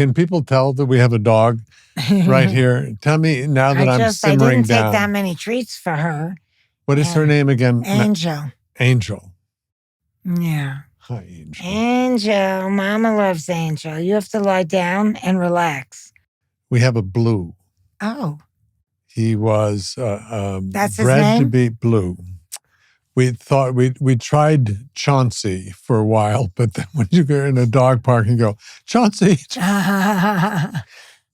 Can people tell that we have a dog right here? Tell me now that I'm simmering I didn't down. take that many treats for her. What is her name again? Angel. Angel. Yeah. Hi, Angel. Angel. Mama loves Angel. You have to lie down and relax. We have a Blue. Oh. He was That's his bred to name? be Blue. We thought we tried Chauncey for a while, but then when you go in a dog park and go, Chauncey,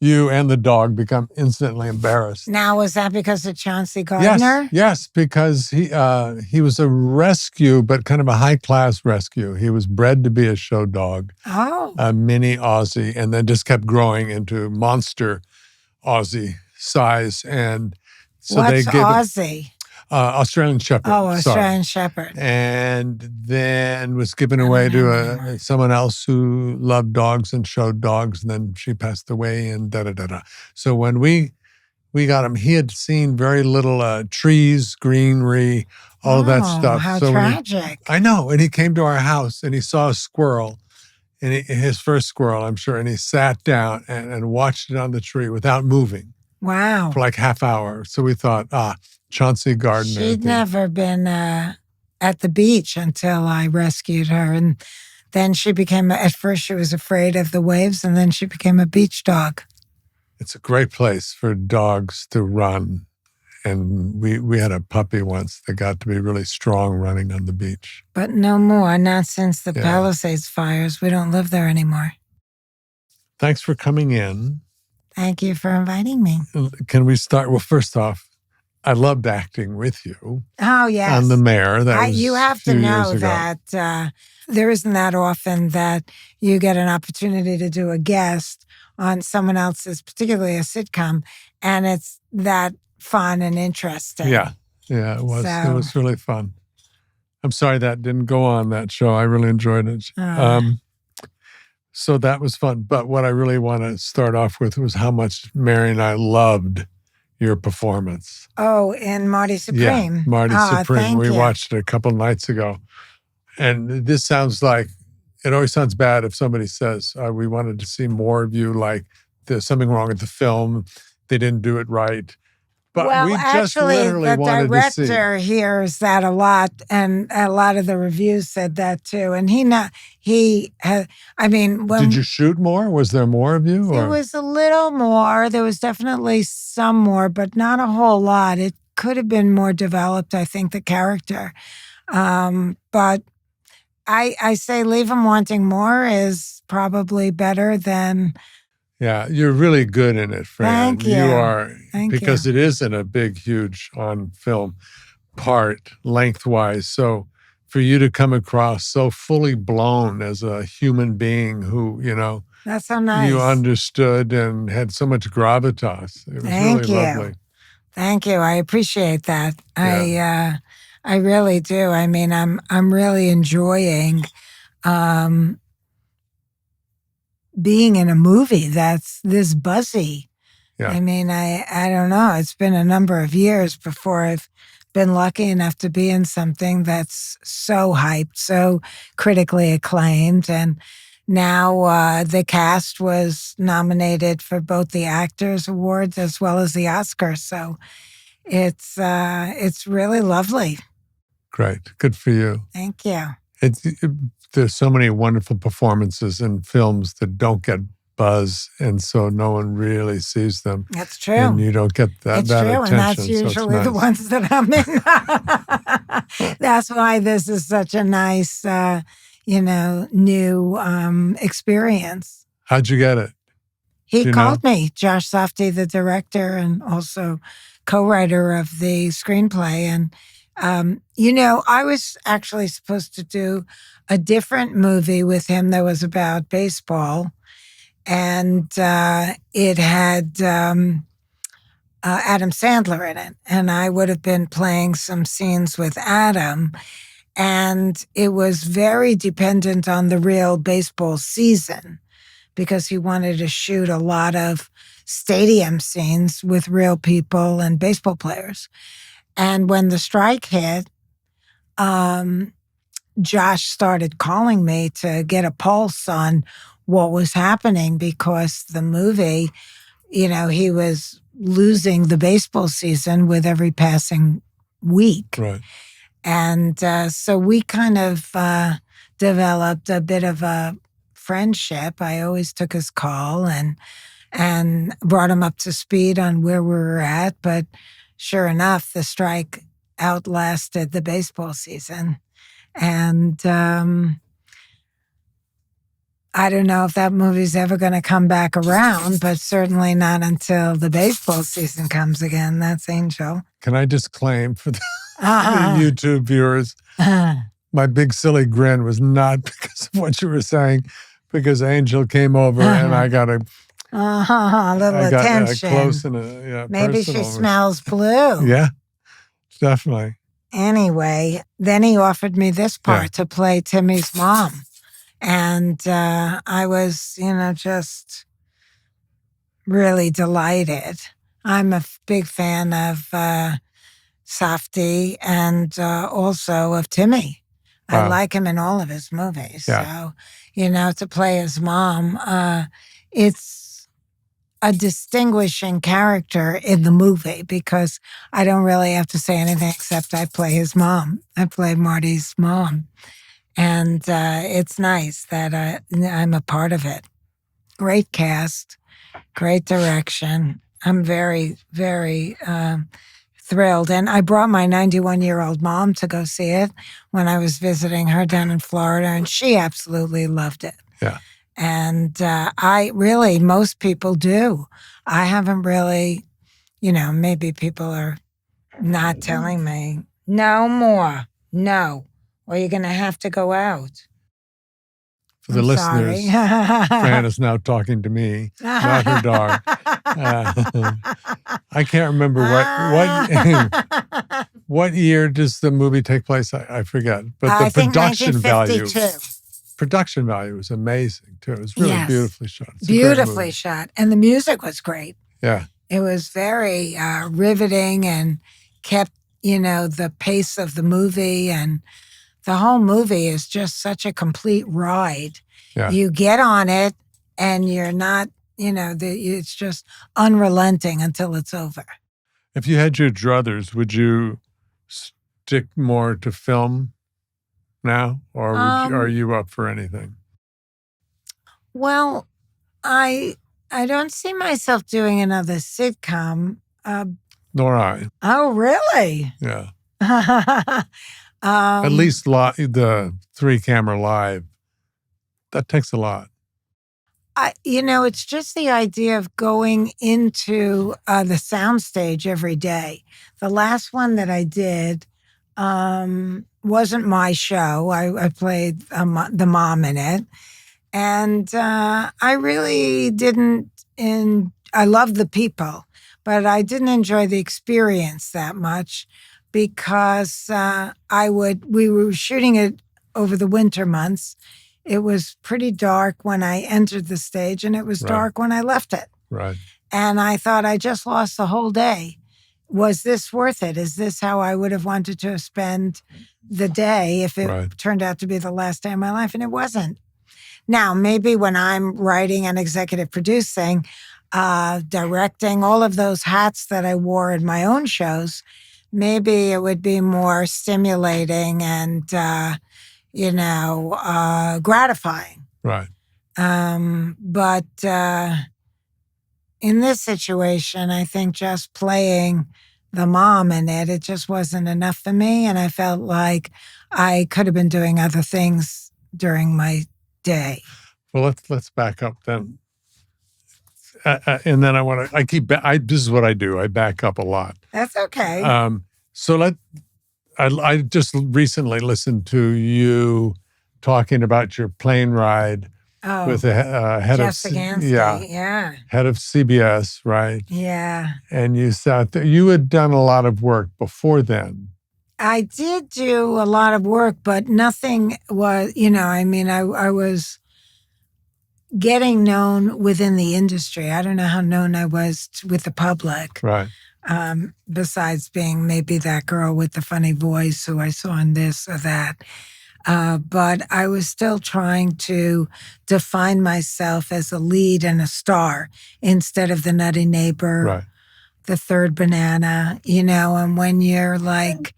you and the dog become instantly embarrassed. Now, was that because of Chauncey Gardner? Yes, because he was a rescue, but kind of a high-class rescue. He was bred to be a show dog, a mini Aussie, and then just kept growing into monster Aussie size. And so What's they gave Aussie? Australian Shepherd. Oh, Australian Shepherd. And then was given away to someone else who loved dogs and showed dogs, and then she passed away and da-da-da-da. So when we got him, he had seen very little trees, greenery, all of that stuff. How so tragic. I know. And he came to our house and he saw a squirrel, and his first squirrel, I'm sure, and he sat down and watched it on the tree without moving. Wow. For like half hour. So we thought, Chauncey Gardner. She'd never been at the beach until I rescued her. And then she became, at first she was afraid of the waves, and then she became a beach dog. It's a great place for dogs to run. And we had a puppy once that got to be really strong running on the beach. But no more, not since the Palisades fires. We don't live there anymore. Thanks for coming in. Thank you for inviting me. Can we start? Well, first off, I loved acting with you. Oh, yes. On The Mayor. You have to know that there isn't that often that you get an opportunity to do a guest on someone else's, particularly a sitcom, and it's that fun and interesting. Yeah, it was. It was really fun. I'm sorry that didn't go on that show. I really enjoyed it. So that was fun. But what I really want to start off with was how much Mary and I loved your performance. Oh, in Marty Supreme. Yeah, Marty Supreme. We you. watched it a couple nights ago. And this sounds like, it always sounds bad if somebody says, we wanted to see more of you, like there's something wrong with the film. They didn't do it right. But we just literally wanted to see. The director hears that a lot, and a lot of the reviews said that too. And did you shoot more? Was there more of you? There was a little more. There was definitely some more, but not a whole lot. It could have been more developed, I think, the character. But I say leave them wanting more is probably better than... Yeah, you're really good in it, Fran. Thank you. You are, because you. It isn't a big, huge on-film part lengthwise. So for you to come across so fully blown as a human being who, that's so nice. You understood and had so much gravitas. It was really lovely. Thank you. I appreciate that. Yeah. I really do. I mean, I'm really enjoying being in a movie that's this buzzy. Yeah. I mean, I don't know. It's been a number of years before I've been lucky enough to be in something that's so hyped, so critically acclaimed. And now the cast was nominated for both the Actors Awards as well as the Oscars. So it's really lovely. Great. Good for you. Thank you. There's so many wonderful performances in films that don't get buzz, and so no one really sees them. That's true. And you don't get that It's true, attention. and that's usually the ones that I'm in. That's why this is such a nice, new experience. How'd you get it? He called me, Josh Safdie, the director and also co-writer of the screenplay. And, I was actually supposed to do a different movie with him that was about baseball. And it had Adam Sandler in it. And I would have been playing some scenes with Adam. And it was very dependent on the real baseball season because he wanted to shoot a lot of stadium scenes with real people and baseball players. And when the strike hit, Josh started calling me to get a pulse on what was happening because the movie, he was losing the baseball season with every passing week. Right. And so we kind of developed a bit of a friendship. I always took his call and brought him up to speed on where we were at. But sure enough, the strike outlasted the baseball season. And I don't know if that movie's ever going to come back around, but certainly not until the baseball season comes again. That's Angel. Can I just claim for the YouTube viewers, my big silly grin was not because of what you were saying, because Angel came over and I got a little attention. Close and maybe she personal. smells blue. Yeah, definitely. Anyway, then he offered me this part to play Timmy's mom. And I was, just really delighted. I'm a big fan of Safdie and also of Timmy. Wow. I like him in all of his movies. Yeah. So, to play his mom, it's a distinguishing character in the movie because I don't really have to say anything except I play his mom. I play Marty's mom. And it's nice that I'm a part of it. Great cast, great direction. I'm very, very thrilled. And I brought my 91-year-old mom to go see it when I was visiting her down in Florida, and she absolutely loved it. Yeah. And most people do. I haven't really, maybe people are not telling me, no more, no. Or you're going to have to go out. For the listeners, Fran is now talking to me, not her dog. I can't remember what year does the movie take place? I forget. But the production value was amazing too. It was really beautifully shot. It's beautifully shot, and the music was great. Yeah, it was very riveting and kept the pace of the movie and. The whole movie is just such a complete ride. Yeah. You get on it and you're not, it's just unrelenting until it's over. If you had your druthers, would you stick more to film now or are you up for anything? Well, I don't see myself doing another sitcom. Nor I. Oh, really? Yeah. At least the 3-camera live, that takes a lot. It's just the idea of going into the soundstage every day. The last one that I did wasn't my show. I played the mom in it. And I really didn't, I loved the people, but I didn't enjoy the experience that much. Because we were shooting it over the winter months. It was pretty dark when I entered the stage and it was dark when I left it. Right. And I thought I just lost the whole day. Was this worth it? Is this how I would have wanted to spend the day if it turned out to be the last day of my life? And it wasn't. Now, maybe when I'm writing and executive producing, directing, all of those hats that I wore in my own shows, maybe it would be more stimulating and, gratifying. Right. But in this situation, I think just playing the mom in it, it just wasn't enough for me. And I felt like I could have been doing other things during my day. Well, let's back up then. And then this is what I do. I back up a lot. That's okay. I just recently listened to you talking about your plane ride with the head of head of CBS, right? Yeah. And you said that you had done a lot of work before then. I did do a lot of work, but nothing was, I was getting known within the industry. I don't know how known I was with the public. Right. Besides being maybe that girl with the funny voice who I saw in this or that. But I was still trying to define myself as a lead and a star instead of the nutty neighbor, Right. the third banana, and when you're like,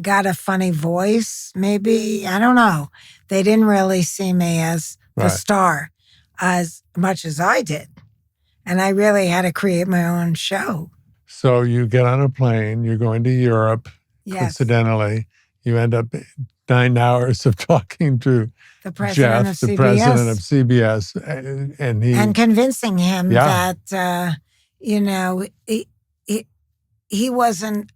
got a funny voice, maybe, I don't know. They didn't really see me as the Right. star as much as I did. And I really had to create my own show. So you get on a plane, you're going to Europe, Yes. coincidentally. You end up 9 hours of talking to The president Jeff, of the CBS. president of CBS, and convincing him Yeah. that, he wasn't,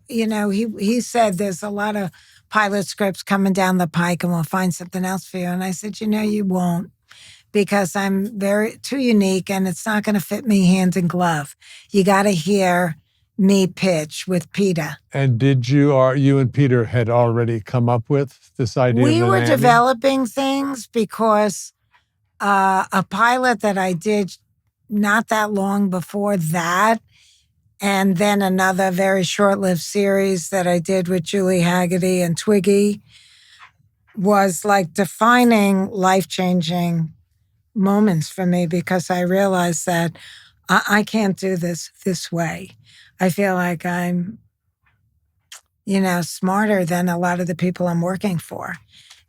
he said there's a lot of pilot scripts coming down the pike and we'll find something else for you. And I said, you won't, because I'm too unique and it's not going to fit me hand in glove. You got to hear me pitch with Peter. And you and Peter had already come up with this idea? We of were Nanny? developing things because a pilot that I did not that long before that, and then another very short-lived series that I did with Julie Haggerty and Twiggy, was like defining life-changing moments for me, because I realized that I can't do this way. I feel like I'm, smarter than a lot of the people I'm working for,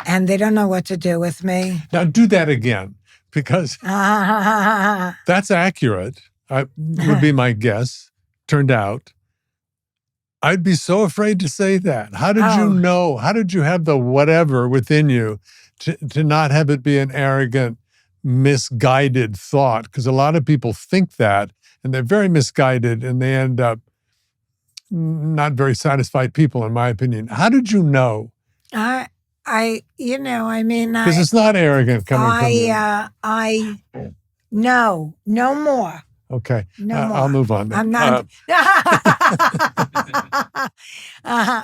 and they don't know what to do with me. Now do that again, because that's accurate. Would be my guess. Turned out. I'd be so afraid to say that. How did you know? How did you have the whatever within you to not have it be an arrogant, misguided thought? Because a lot of people think that, and they're very misguided, and they end up not very satisfied people, in my opinion. How did you know? Because Because it's not arrogant coming from you. No more. Okay, No more. I'll move on. Then. I'm not.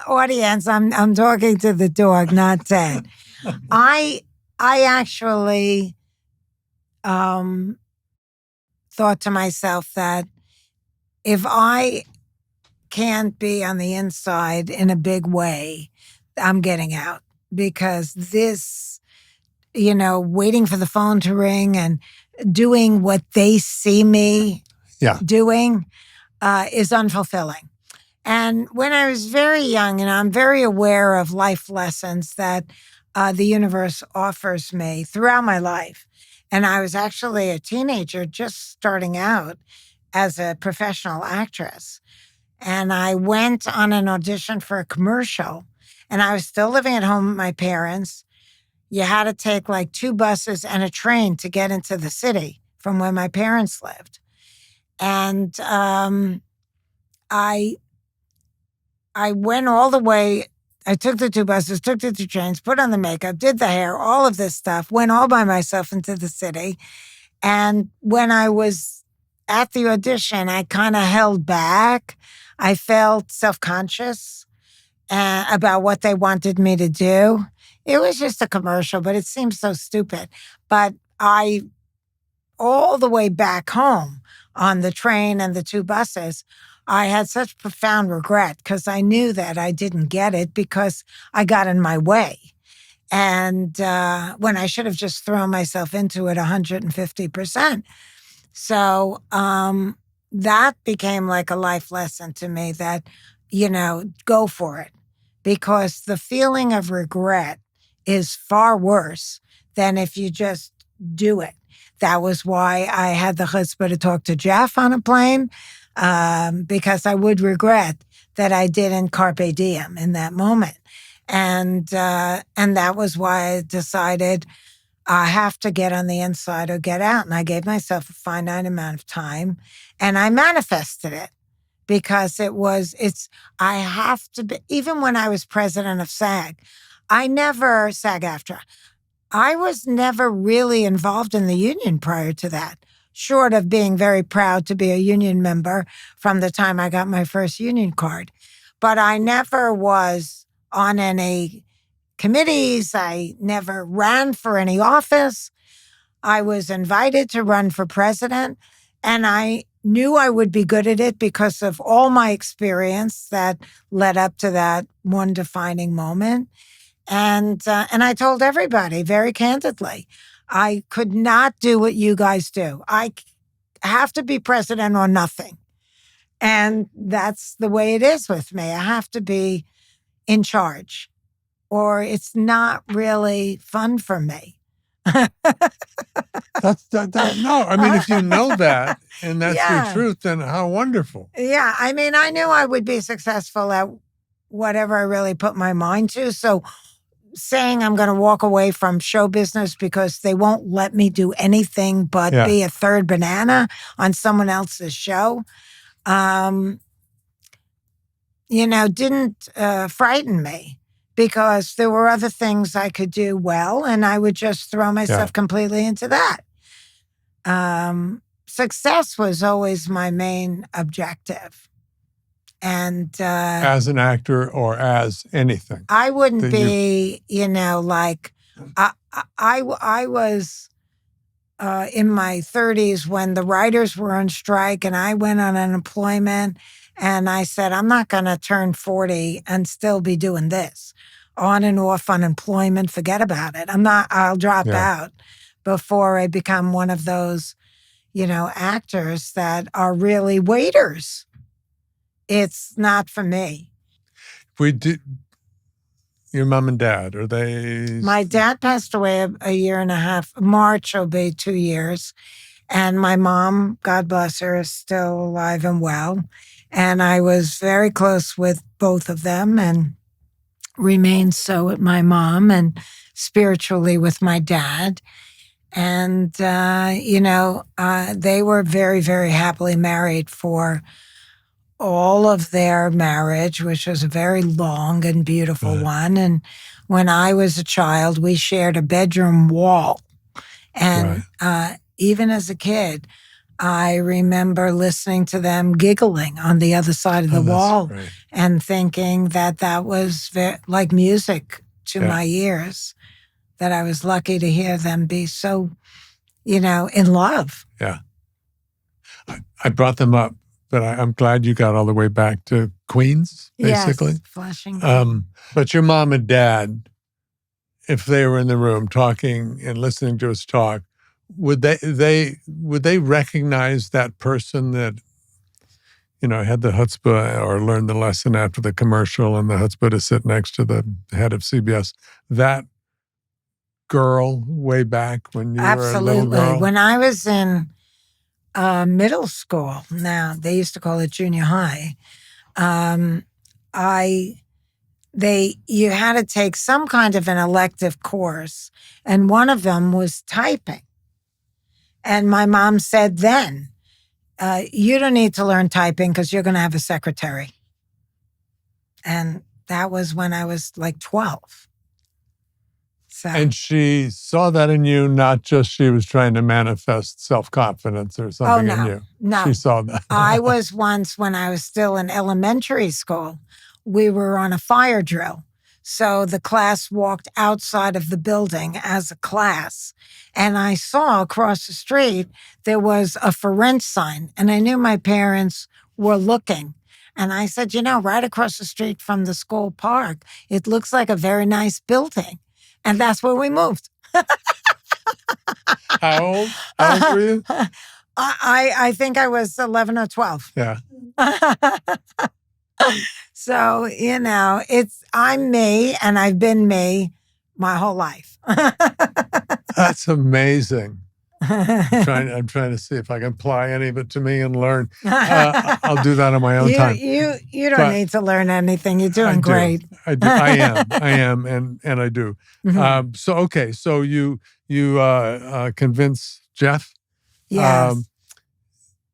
Audience, I'm talking to the dog, not Ted. I actually thought to myself that if I can't be on the inside in a big way, I'm getting out, because this, waiting for the phone to ring and doing what they see me doing is unfulfilling. And when I was very young, I'm very aware of life lessons that the universe offers me throughout my life. And I was actually a teenager just starting out as a professional actress. And I went on an audition for a commercial, and I was still living at home with my parents. You had to take like 2 buses and a train to get into the city from where my parents lived. And I went all the way. I took the 2 buses, took the 2 trains, put on the makeup, did the hair, all of this stuff, went all by myself into the city. And when I was at the audition, I kind of held back. I felt self-conscious about what they wanted me to do. It was just a commercial, but it seemed so stupid. But all the way back home on the train and the 2 buses, I had such profound regret, because I knew that I didn't get it because I got in my way. And when I should have just thrown myself into it 150%. So that became like a life lesson to me that, go for it. Because the feeling of regret is far worse than if you just do it. That was why I had the chutzpah to talk to Jeff on a plane, because I would regret that I didn't carpe diem in that moment. And that was why I decided I have to get on the inside or get out. And I gave myself a finite amount of time, and I manifested it. Because I have to be, even when I was president of SAG-AFTRA, I was never really involved in the union prior to that, short of being very proud to be a union member from the time I got my first union card. But I never was on any committees. I never ran for any office. I was invited to run for president, and I knew I would be good at it because of all my experience that led up to that one defining moment. And I told everybody very candidly, I could not do what you guys do. I have to be president or nothing. And that's the way it is with me. I have to be in charge, or it's not really fun for me. No, I mean, if you know that and that's your truth, then how wonderful. Yeah. I mean, I knew I would be successful at whatever I really put my mind to. So saying I'm going to walk away from show business because they won't let me do anything but be a third banana on someone else's show, didn't frighten me, because there were other things I could do well, and I would just throw myself completely into that. Success was always my main objective. And as an actor or as anything, I wouldn't be, like I was in my 30s when the writers were on strike, and I went on unemployment, and I said, I'm not going to turn 40 and still be doing this. On and off unemployment, forget about it. I'll drop out before I become one of those, actors that are really waiters. It's not for me. Your mom and dad, are they? My dad passed away a year and a half. March will be 2 years. And my mom, God bless her, is still alive and well. And I was very close with both of them and remained so with my mom and spiritually with my dad. And, they were very, very happily married for all of their marriage, which was a very long and beautiful one. And when I was a child, we shared a bedroom wall. And even as a kid, I remember listening to them giggling on the other side of the wall and thinking that was like music to my ears, that I was lucky to hear them be so, in love. Yeah. I brought them up, but I'm glad you got all the way back to Queens, basically. Yes, Flushing. But your mom and dad, if they were in the room talking and listening to us talk, would they recognize that person that, had the chutzpah or learned the lesson after the commercial and the chutzpah to sit next to the head of CBS? That girl way back when you were a little girl? When I was in middle school, now they used to call it junior high, you had to take some kind of an elective course, and one of them was typing. And my mom said then, you don't need to learn typing because you're going to have a secretary. And that was when I was like 12. So. And she saw that in you, not just she was trying to manifest self-confidence or something in you. No. She saw that. I was once, when I was still in elementary school, we were on a fire drill. So the class walked outside of the building as a class. And I saw across the street, there was a for rent sign. And I knew my parents were looking. And I said, right across the street from the school park, it looks like a very nice building. And that's where we moved. How old? How old were you? I think I was 11 or 12. Yeah. So, I'm me, and I've been me my whole life. That's amazing. I'm trying to see if I can apply any of it to me and learn. I'll do that on my own time. You don't need to learn anything. You're doing great. I do. I am, and I do. Mm-hmm. So you convince Jeff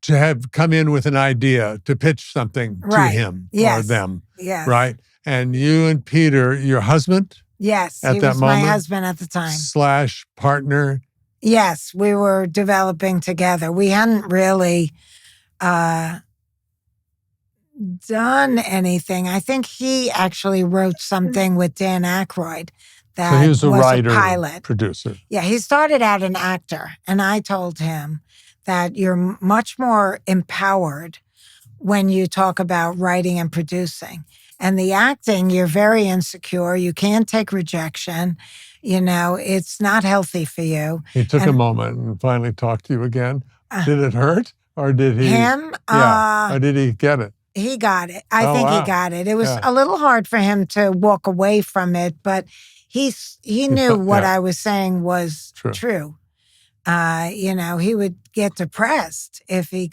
to have come in with an idea to pitch something to him or them. Yes. Right? And you and Peter, your husband? Yes. At he that was moment, my husband at the time. / partner? Yes, we were developing together. We hadn't really done anything. I think he actually wrote something with Dan Aykroyd that so he was a writer, pilot. Producer. Yeah, he started out an actor, and I told him that you're much more empowered when you talk about writing and producing. And the acting, you're very insecure. You can't take rejection. It's not healthy for you. He took a And, moment and finally talked to you again. Did it hurt? Or did he? Him? Yeah. Or did he get it? He got it. I Oh, think wow. he got it. It was Yeah. a little hard for him to walk away from it, but he knew what yeah. I was saying was true. He would get depressed if he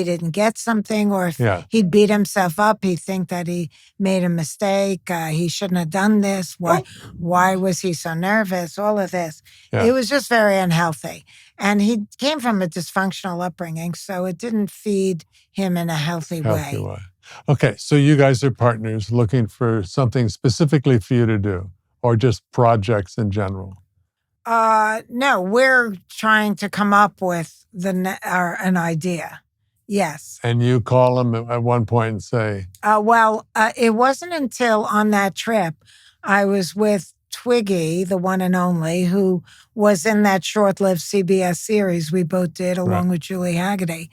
didn't get something, or if he'd beat himself up. He'd think that he made a mistake. He shouldn't have done this. Why was he so nervous? All of this. Yeah. It was just very unhealthy. And he came from a dysfunctional upbringing, so it didn't feed him in a healthy way. Okay, so you guys are partners looking for something specifically for you to do, or just projects in general? No, we're trying to come up with an idea. Yes. And you call him at one point and say... It wasn't until on that trip I was with Twiggy, the one and only, who was in that short-lived CBS series we both did along with Julie Haggerty.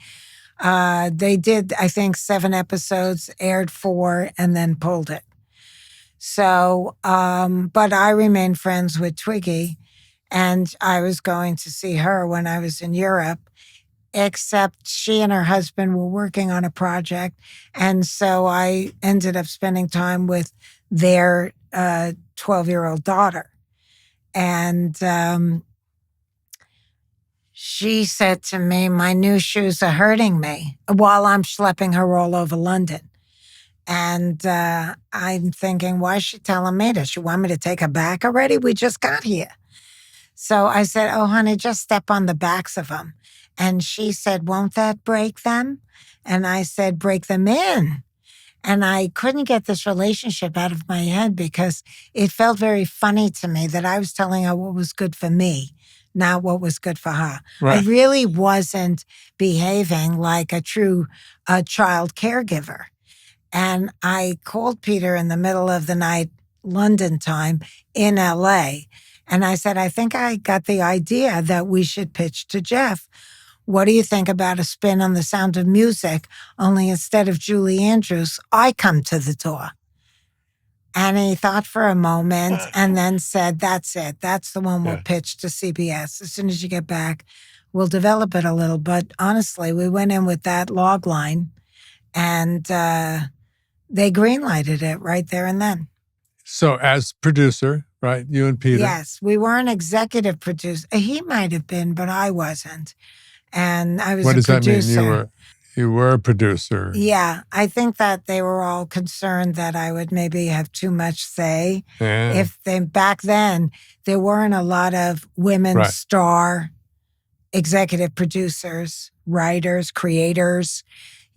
They did, I think, 7 episodes, aired 4, and then pulled it. So, but I remained friends with Twiggy, and I was going to see her when I was in Europe, except she and her husband were working on a project. And so I ended up spending time with their 12-year-old daughter. And she said to me, my new shoes are hurting me, while I'm schlepping her all over London. And I'm thinking, why is she telling me? Does she want me to take her back already? We just got here. So I said, oh, honey, just step on the backs of them. And she said, won't that break them? And I said, break them in. And I couldn't get this relationship out of my head because it felt very funny to me that I was telling her what was good for me, not what was good for her. Right. I really wasn't behaving like a true child caregiver. And I called Peter in the middle of the night, London time, in LA. And I said, I think I got the idea that we should pitch to Jeff. What do you think about a spin on The Sound of Music? Only instead of Julie Andrews, I come to the door. And he thought for a moment and then said, that's it. That's the one we'll pitch to CBS. As soon as you get back, we'll develop it a little. But honestly, we went in with that log line and they greenlighted it right there and then. So as producer, right, you and Peter? Yes, we weren't executive producer. He might have been, but I wasn't. And I was a producer. What does that mean? You were a producer. Yeah, I think that they were all concerned that I would maybe have too much say. Yeah. Back then, there weren't a lot of women star executive producers, writers, creators,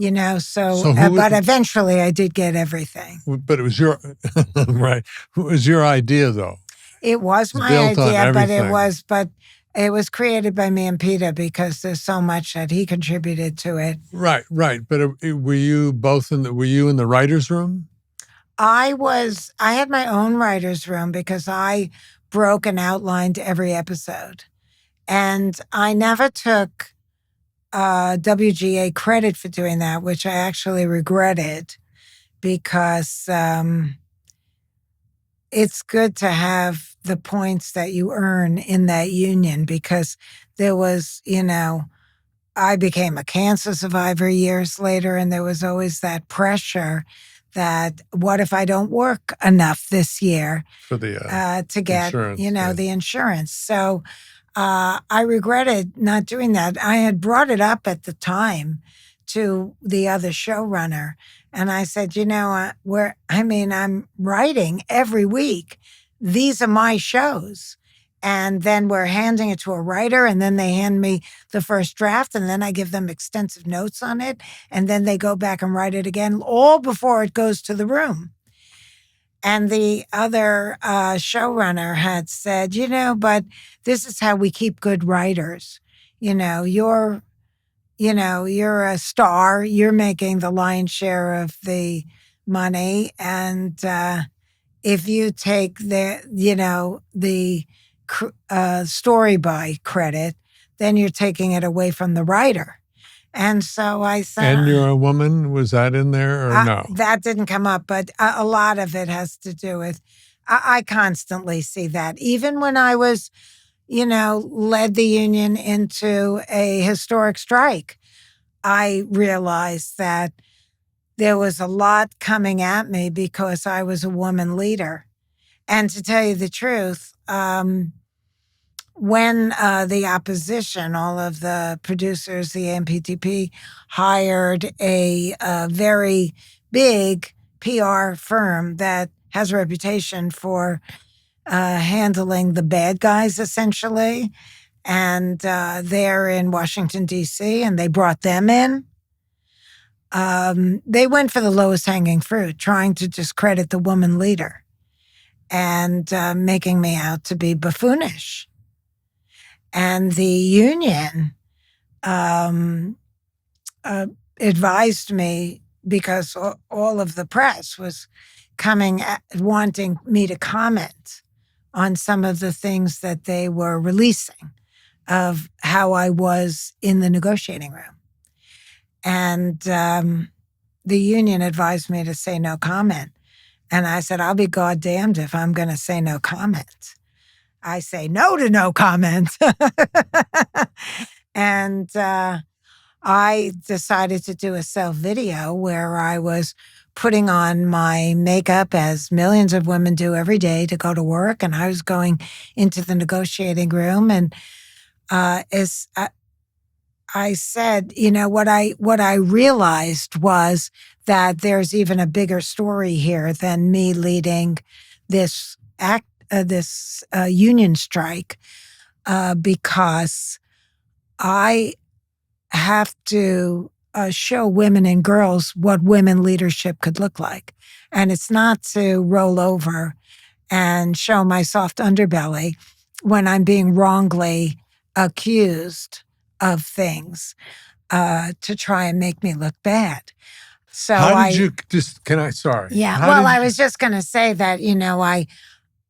but eventually I did get everything. But it was your, right. It was your idea though. It was my idea, but it was created by me and Peter because there's so much that he contributed to it. Right. But were you both in the writer's room? I had my own writer's room because I broke and outlined every episode. And I never took WGA credit for doing that, which I actually regretted because it's good to have the points that you earn in that union because there was, I became a cancer survivor years later, and there was always that pressure that what if I don't work enough this year for the to get, the insurance. So I regretted not doing that. I had brought it up at the time to the other showrunner. And I said, I'm writing every week. These are my shows. And then we're handing it to a writer, and then they hand me the first draft, and then I give them extensive notes on it. And then they go back and write it again, all before it goes to the room. And the other showrunner had said, but this is how we keep good writers. You're a star. You're making the lion's share of the money. And if you take the story by credit, then you're taking it away from the writer. And so I said, And You're a Woman, was that in there or no? That didn't come up, but a lot of it has to do with, I constantly see that. Even when I was, led the union into a historic strike, I realized that there was a lot coming at me because I was a woman leader. And to tell you the truth, when the opposition, all of the producers, the AMPTP, hired a very big PR firm that has a reputation for handling the bad guys, essentially, and they're in Washington, D.C., and they brought them in. They went for the lowest hanging fruit, trying to discredit the woman leader and making me out to be buffoonish. And the union advised me, because all of the press was coming wanting me to comment on some of the things that they were releasing of how I was in the negotiating room. And the union advised me to say no comment. And I said, I'll be goddamned if I'm going to say no comment. I say no to no comment. And I decided to do a self-video where I was putting on my makeup, as millions of women do every day, to go to work. And I was going into the negotiating room. And as I said, what I realized was that there's even a bigger story here than me leading this union strike, because I have to show women and girls what women leadership could look like. And it's not to roll over and show my soft underbelly when I'm being wrongly accused of things to try and make me look bad. So sorry. Yeah, I was just going to say that,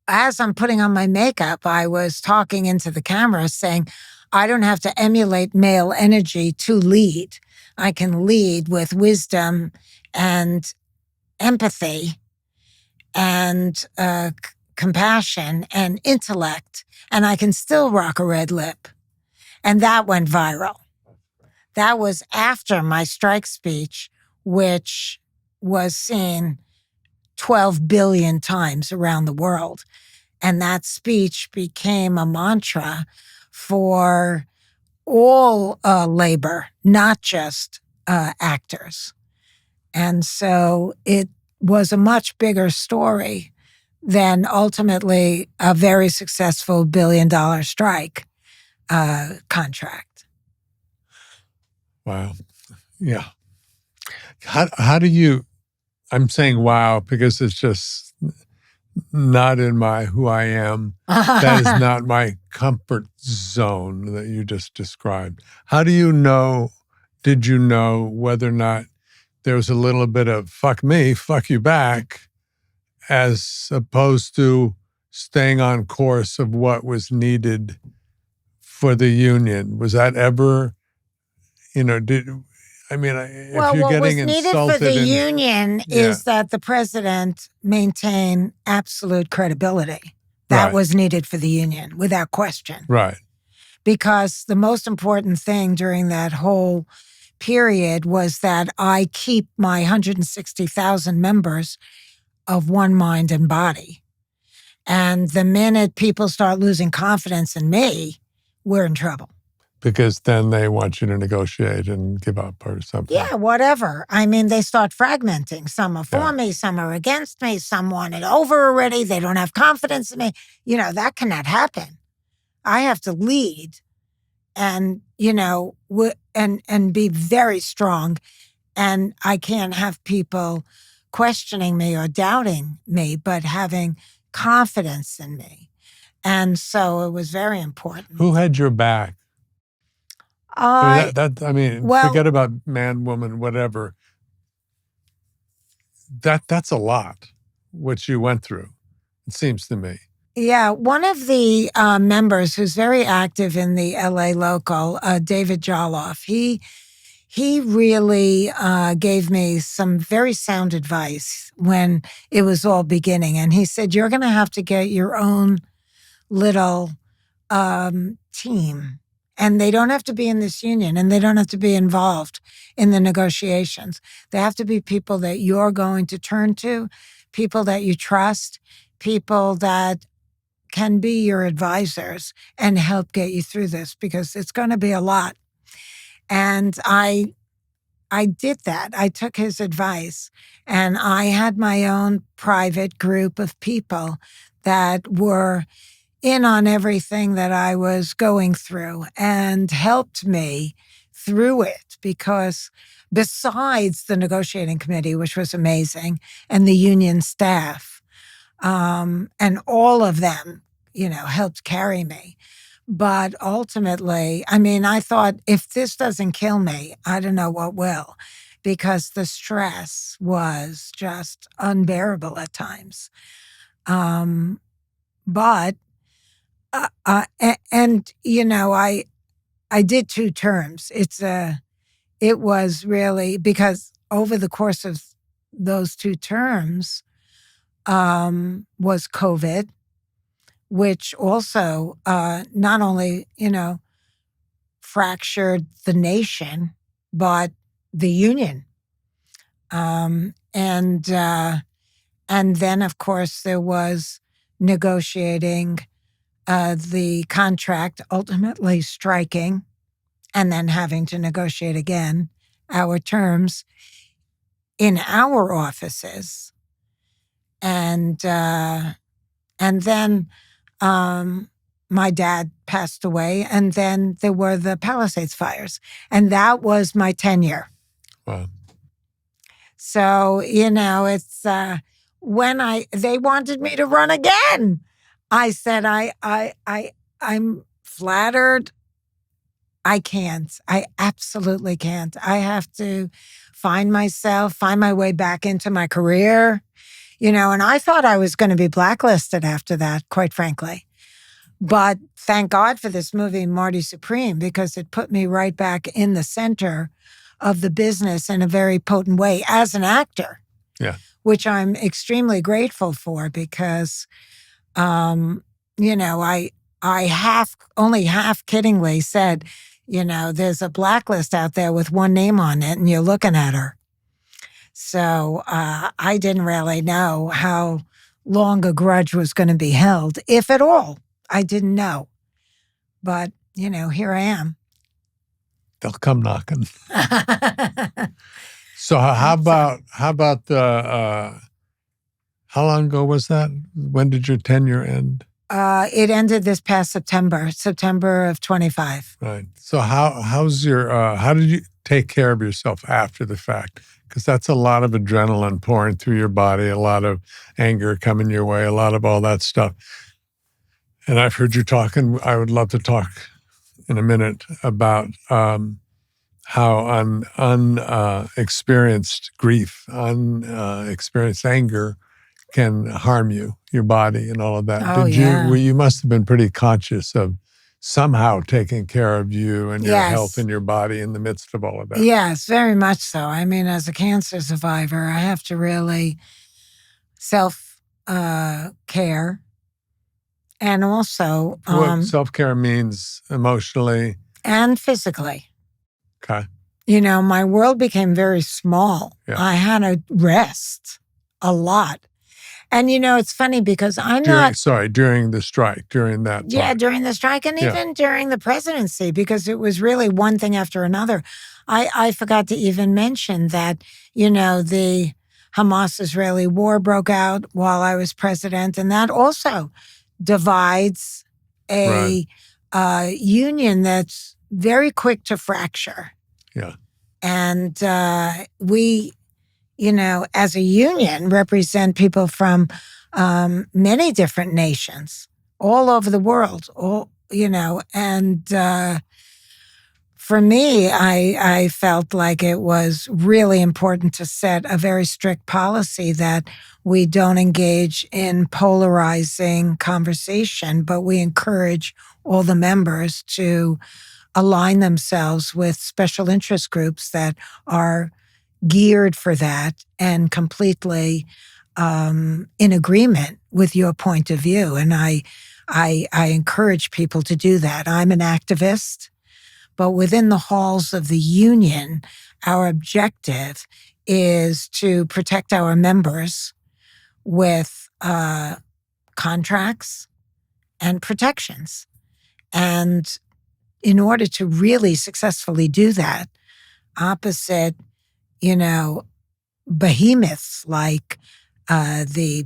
as I'm putting on my makeup, I was talking into the camera saying, I don't have to emulate male energy to lead. I can lead with wisdom and empathy and compassion and intellect, and I can still rock a red lip. And that went viral. That was after my strike speech, which was seen 12 billion times around the world. And that speech became a mantra for all labor, not just actors. And so it was a much bigger story than ultimately a very successful $1 billion strike contract. Wow. Yeah. How do you, I'm saying wow because it's just not in my who I am. That is not my comfort zone that you just described. How do you know, did you know whether or not there was a little bit of fuck me, fuck you back, as opposed to staying on course of what was needed for the union? Was that ever, if you're getting insulted. What was needed for the union is that the president maintain absolute credibility. That was needed for the union, without question. Right. Because the most important thing during that whole period was that I keep my 160,000 members of one mind and body. And the minute people start losing confidence in me, we're in trouble. Because then they want you to negotiate and give up or something. Yeah, whatever. I mean, they start fragmenting. Some are for me, some are against me, some want it over already. They don't have confidence in me. That cannot happen. I have to lead and, and be very strong. And I can't have people questioning me or doubting me, but having confidence in me. And so it was very important. Who had your back? Forget about man, woman, whatever. That's a lot, what you went through, it seems to me. Yeah, one of the members who's very active in the LA local, David Jolloff, he really gave me some very sound advice when it was all beginning. And he said, you're going to have to get your own little team. And they don't have to be in this union, and they don't have to be involved in the negotiations. They have to be people that you're going to turn to, people that you trust, people that can be your advisors and help get you through this, because it's going to be a lot. And I did that. I took his advice, and I had my own private group of people that were in on everything that I was going through and helped me through it, because besides the negotiating committee, which was amazing, and the union staff, and all of them, helped carry me. But ultimately, I thought, if this doesn't kill me, I don't know what will, because the stress was just unbearable at times. But I did 2 terms. It was really because over the course of those 2 terms was COVID, which also not only, fractured the nation, but the union. And then, of course, there was negotiating the contract, ultimately striking, and then having to negotiate again our terms in our offices. And then my dad passed away, and then there were the Palisades fires, and that was my tenure. Wow. So, it's when they wanted me to run again. I said, I'm flattered. I can't. I absolutely can't. I have to find my way back into my career, and I thought I was going to be blacklisted after that, quite frankly. But thank God for this movie, Marty Supreme, because it put me right back in the center of the business in a very potent way as an actor. Yeah. Which I'm extremely grateful for, because, I only half kiddingly said, there's a blacklist out there with one name on it, and you're looking at her. So I didn't really know how long a grudge was going to be held, if at all. I didn't know. But, here I am. They'll come knocking. So how about the, how long ago was that? When did your tenure end? It ended this past September of 25. Right. So how's your, how did you take care of yourself after the fact? Because that's a lot of adrenaline pouring through your body, a lot of anger coming your way, a lot of all that stuff. And I've heard you talking. I would love to talk in a minute about how unexperienced grief, unexperienced anger can harm you, your body, and all of that. Oh, You must have been pretty conscious of somehow taking care of you and your health and your body in the midst of all of that. Yes, very much so. As a cancer survivor, I have to really self-care. And also... what self-care means emotionally? And physically. Okay. My world became very small. Yeah. I had to rest a lot. And, it's funny because during the strike, during that time. Yeah, during the strike, and even during the presidency, because it was really one thing after another. I forgot to even mention that, the Hamas-Israeli war broke out while I was president, and that also divides a union that's very quick to fracture. Yeah. And we, as a union, represent people from many different nations all over the world, and for me, I felt like it was really important to set a very strict policy that we don't engage in polarizing conversation, but we encourage all the members to align themselves with special interest groups that are geared for that and completely in agreement with your point of view. And I encourage people to do that. I'm an activist, but within the halls of the union, our objective is to protect our members with contracts and protections. And in order to really successfully do that, opposite, behemoths like the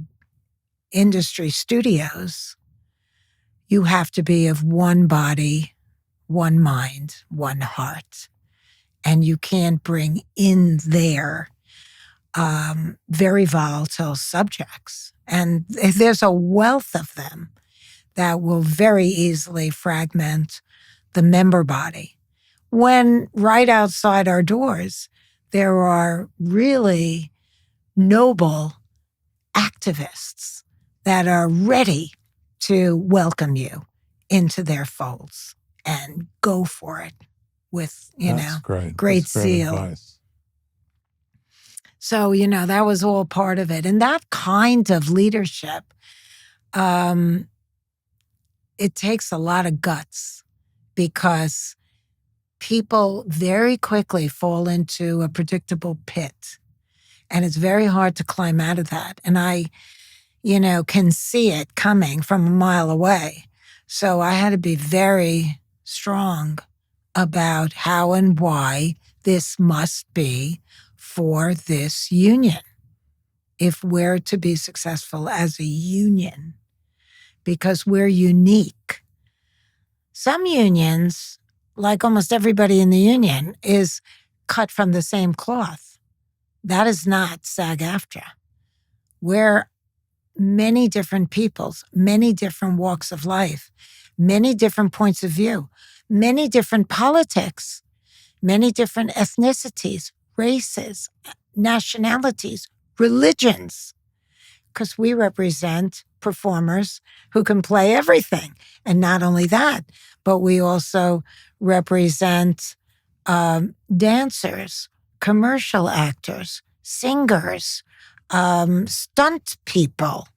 industry studios, you have to be of one body, one mind, one heart. And you can't bring in there very volatile subjects. And there's a wealth of them that will very easily fragment the member body. When right outside our doors, there are really noble activists that are ready to welcome you into their folds and go for it with, great zeal. Advice. So, that was all part of it. And that kind of leadership, it takes a lot of guts because people very quickly fall into a predictable pit. And it's very hard to climb out of that. And I, can see it coming from a mile away. So I had to be very strong about how and why this must be for this union if we're to be successful as a union, because we're unique. Some unions, like almost everybody in the union, is cut from the same cloth. That is not SAG-AFTRA. We're many different peoples, many different walks of life, many different points of view, many different politics, many different ethnicities, races, nationalities, religions, because we represent performers who can play everything. And not only that, but we also represent dancers, commercial actors, singers, stunt people,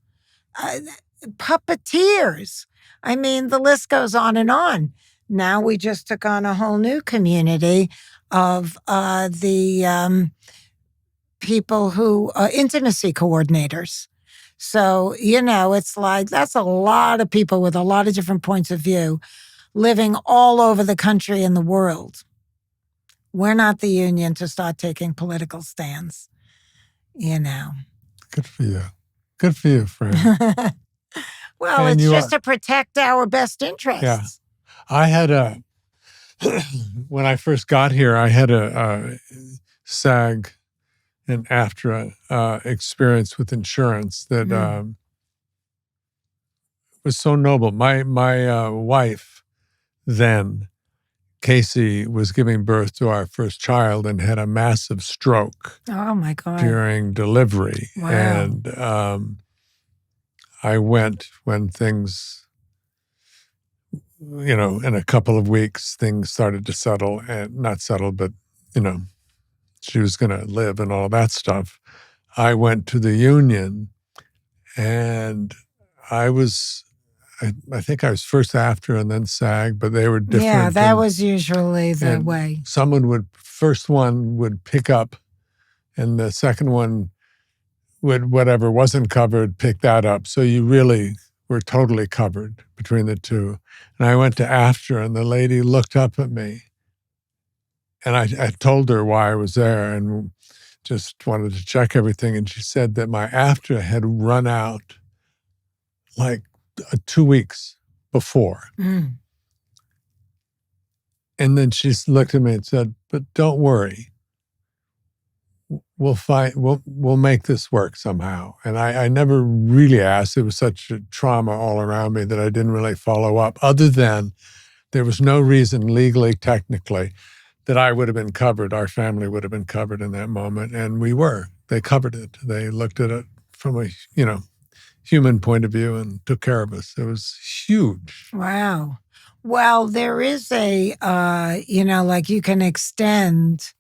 puppeteers. I mean, the list goes on and on. Now we just took on a whole new community of the people who intimacy coordinators. So, it's like that's a lot of people with a lot of different points of view living all over the country and the world. We're not the union to start taking political stands, Good for you. Good for you, Fran. Well, And it's just to protect our best interests. Yeah. I had when I first got here, I had a SAG and AFTRA experience with insurance that was so noble. My wife then, Casey, was giving birth to our first child and had a massive stroke. Oh, my God. During delivery. Wow. And I went when things, in a couple of weeks, things started to settle, and not settle, but, she was going to live and all that stuff. I went to the union and I think I was first AFTRA and then SAG, but they were different. Yeah, that was usually the way. First one would pick up and the second one would, whatever wasn't covered, pick that up. So you really were totally covered between the two. And I went to AFTRA and the lady looked up at me and I told her why I was there and just wanted to check everything. And she said that my AFTRA had run out like 2 weeks before. Mm. And then she looked at me and said, "But don't worry. We'll make this work somehow." And I never really asked. It was such a trauma all around me that I didn't really follow up, other than there was no reason legally, technically, that I would have been covered. Our family would have been covered in that moment. And we were. They covered it. They looked at it from a, human point of view and took care of us. It was huge. Wow. Well, there is like you can extend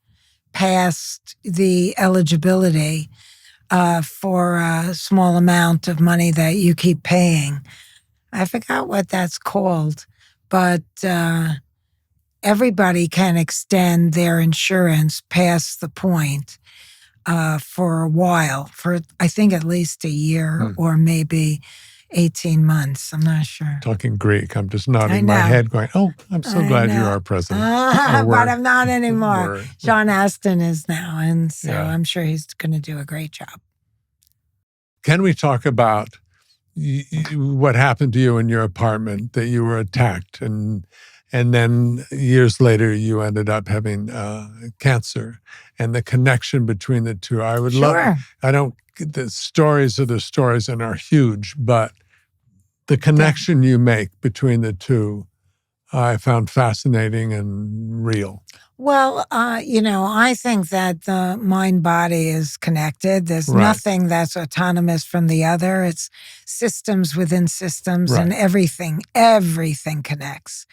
past the eligibility for a small amount of money that you keep paying. I forgot what that's called, but everybody can extend their insurance past the point for a while, for I think at least a year or maybe 18 months. I'm not sure. Talking Greek. I'm just nodding my head going, oh, I'm so glad you are president. But I'm not anymore. Sean Astin is now, and so I'm sure he's going to do a great job. Can we talk about what happened to you in your apartment, that you were attacked, and then years later you ended up having cancer, and the connection between the two? I would love. The stories are the stories and are huge, but the connection you make between the two, I found fascinating and real. Well, I think that the mind-body is connected. There's nothing that's autonomous from the other. It's systems within systems, and everything connects.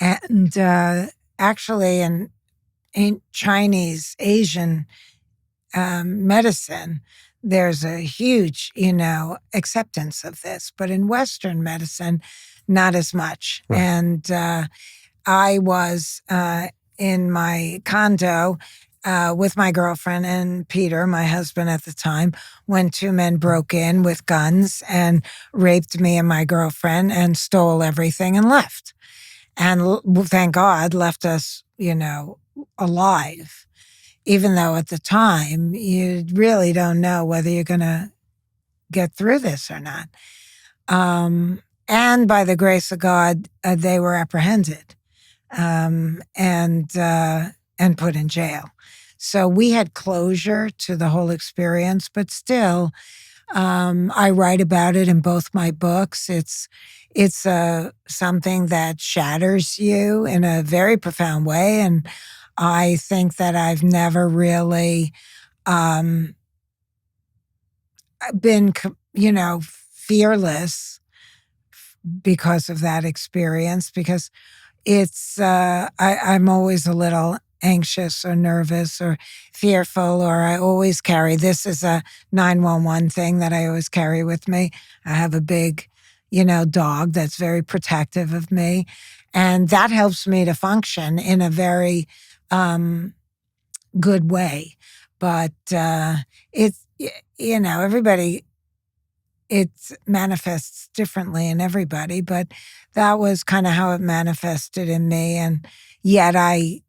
And actually, in Chinese, Asian medicine, there's a huge, acceptance of this. But in Western medicine, not as much. Right. And I was in my condo with my girlfriend and Peter, my husband at the time, when two men broke in with guns and raped me and my girlfriend and stole everything and left. And thank God, left us, alive. Even though at the time, you really don't know whether you're going to get through this or not. And by the grace of God, they were apprehended and put in jail. So we had closure to the whole experience, but still, I write about it in both my books. It's something that shatters you in a very profound way, and I think that I've never really been, fearless because of that experience, because it's, I'm always a little anxious or nervous or fearful, or I always carry, this is a 911 thing that I always carry with me. I have a big, dog that's very protective of me. And that helps me to function in a very good way. But it's, everybody, it manifests differently in everybody, but that was kind of how it manifested in me. And yet I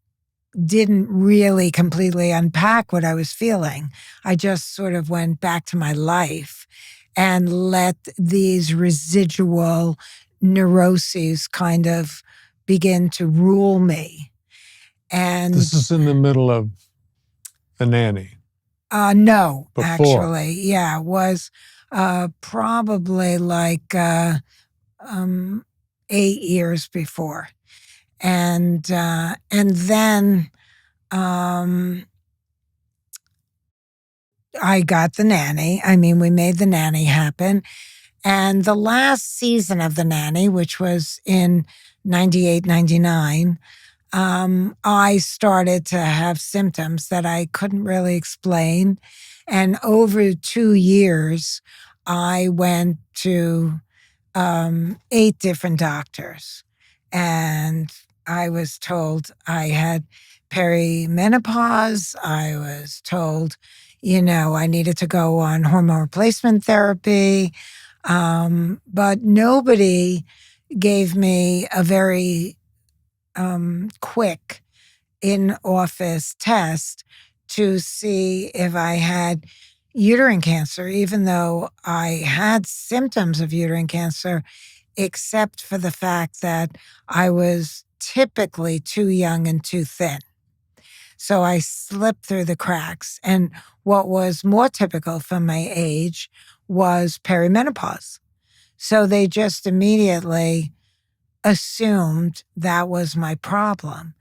didn't really completely unpack what I was feeling. I just sort of went back to my life and let these residual neuroses kind of begin to rule me. And this is in the middle of The Nanny. No, Before. Actually. Yeah, it was probably like 8 years before. And then I got The Nanny. I mean, we made The Nanny happen. And the last season of The Nanny, which was in 98, 99, I started to have symptoms that I couldn't really explain. And over 2 years, I went to 8 different doctors. And I was told I had perimenopause. I was told, I needed to go on hormone replacement therapy. But nobody gave me a very quick in-office test to see if I had uterine cancer, even though I had symptoms of uterine cancer, except for the fact that I was typically too young and too thin. So I slipped through the cracks. And what was more typical for my age was perimenopause. So they just immediately assumed that was my problem.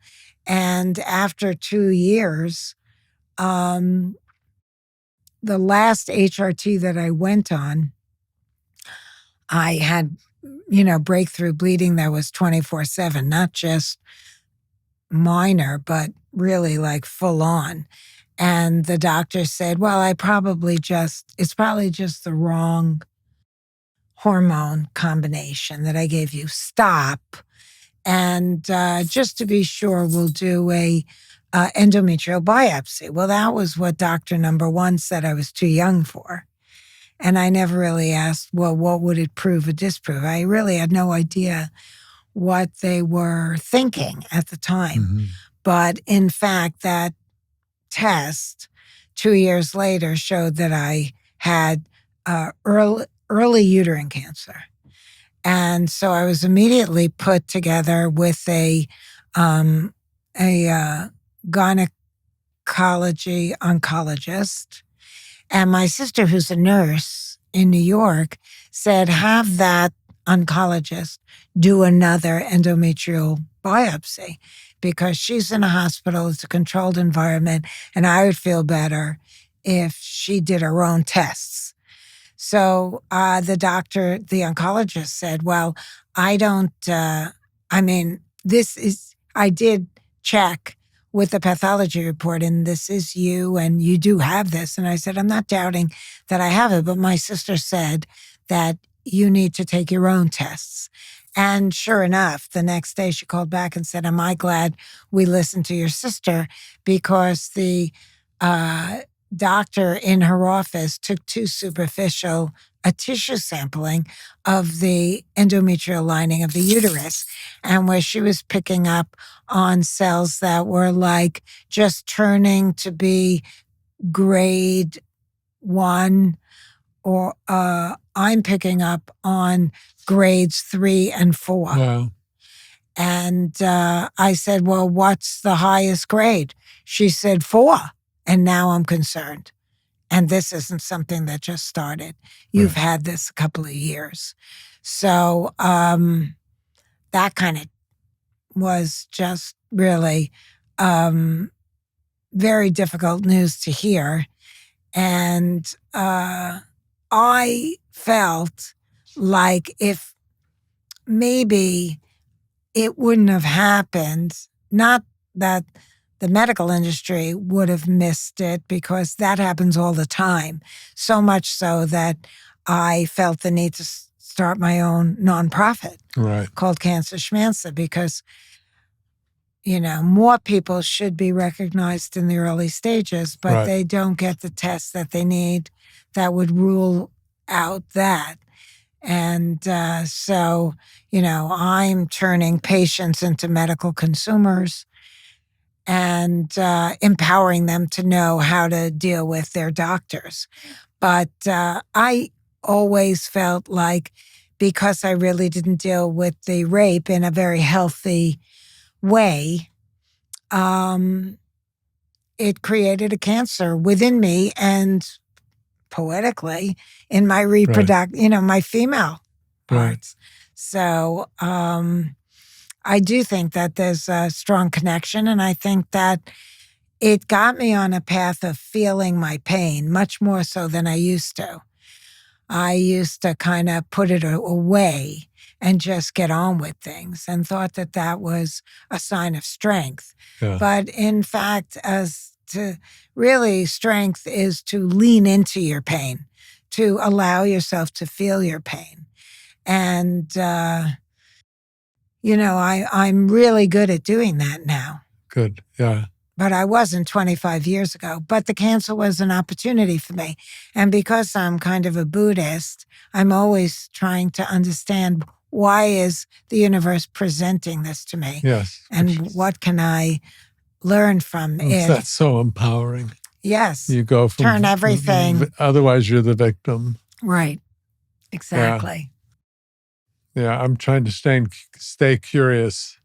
And after 2 years, the last HRT that I went on, I had breakthrough bleeding that was 24/7, not just minor, but really like full on. And the doctor said, well, it's probably just the wrong hormone combination that I gave you. Stop. And just to be sure, we'll do a endometrial biopsy. Well, that was what doctor number one said I was too young for. And I never really asked, well, what would it prove or disprove? I really had no idea what they were thinking at the time. Mm-hmm. But in fact, that test 2 years later showed that I had early uterine cancer. And so I was immediately put together with a gynecology oncologist. And my sister, who's a nurse in New York, said, have that oncologist do another endometrial biopsy because she's in a hospital, it's a controlled environment, and I would feel better if she did her own tests. So the oncologist said, well, I did check with the pathology report, and this is you, and you do have this. And I said, I'm not doubting that I have it, but my sister said that you need to take your own tests. And sure enough, the next day she called back and said, am I glad we listened to your sister? Because the doctor in her office took too superficial a tissue sampling of the endometrial lining of the uterus, and where she was picking up on cells that were like just turning to be grade 1, or I'm picking up on grades 3 and 4. Wow. And I said, well, what's the highest grade? She said 4. And now I'm concerned. And this isn't something that just started. You've had this a couple of years. So that kind of was just really very difficult news to hear. And I felt like if maybe it wouldn't have happened, not that the medical industry would have missed it, because that happens all the time. So much so that I felt the need to start my own nonprofit called Cancer Schmancer, because, more people should be recognized in the early stages, but they don't get the tests that they need that would rule out that. And so, I'm turning patients into medical consumers and empowering them to know how to deal with their doctors. But I always felt like, because I really didn't deal with the rape in a very healthy way, it created a cancer within me and poetically in my my female parts. So I do think that there's a strong connection, and I think that it got me on a path of feeling my pain much more so than I used to. I used to kind of put it away and just get on with things, and thought that that was a sign of strength. Yeah. But in fact, strength is to lean into your pain, to allow yourself to feel your pain. And, I'm really good at doing that now. Good, yeah. But I wasn't 25 years ago. But the cancer was an opportunity for me. And because I'm kind of a Buddhist, I'm always trying to understand, why is the universe presenting this to me? Yes. And what can I learn from it? That's so empowering. Yes. You go from... turn everything. Otherwise, you're the victim. Right. Exactly. Yeah, I'm trying to stay curious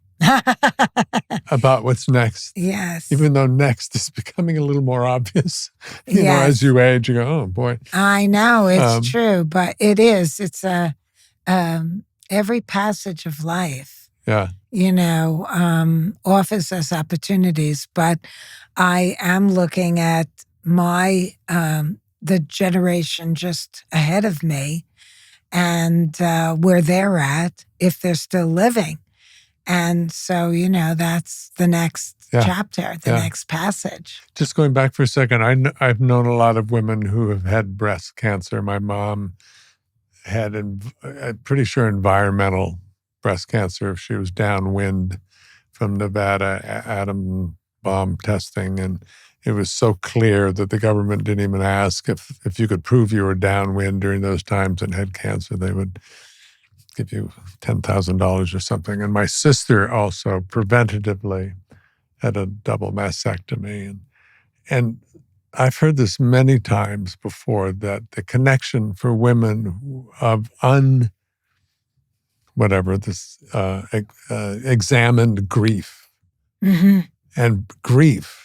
about what's next. Yes. Even though next is becoming a little more obvious. You know, as you age, you go, oh boy. I know, it's true, but it is. It's every passage of life. Yeah. Offers us opportunities, but I am looking at the generation just ahead of me, and where they're at if they're still living. And so, that's the next chapter, the next passage. Just going back for a second, I've known a lot of women who have had breast cancer. My mom had, I'm pretty sure, environmental breast cancer. She was downwind from Nevada atom bomb testing, and it was so clear that the government didn't even ask if you could prove you were downwind during those times and had cancer. They would give you $10,000 or something. And my sister also preventatively had a double mastectomy. And I've heard this many times before, that the connection for women of examined grief and grief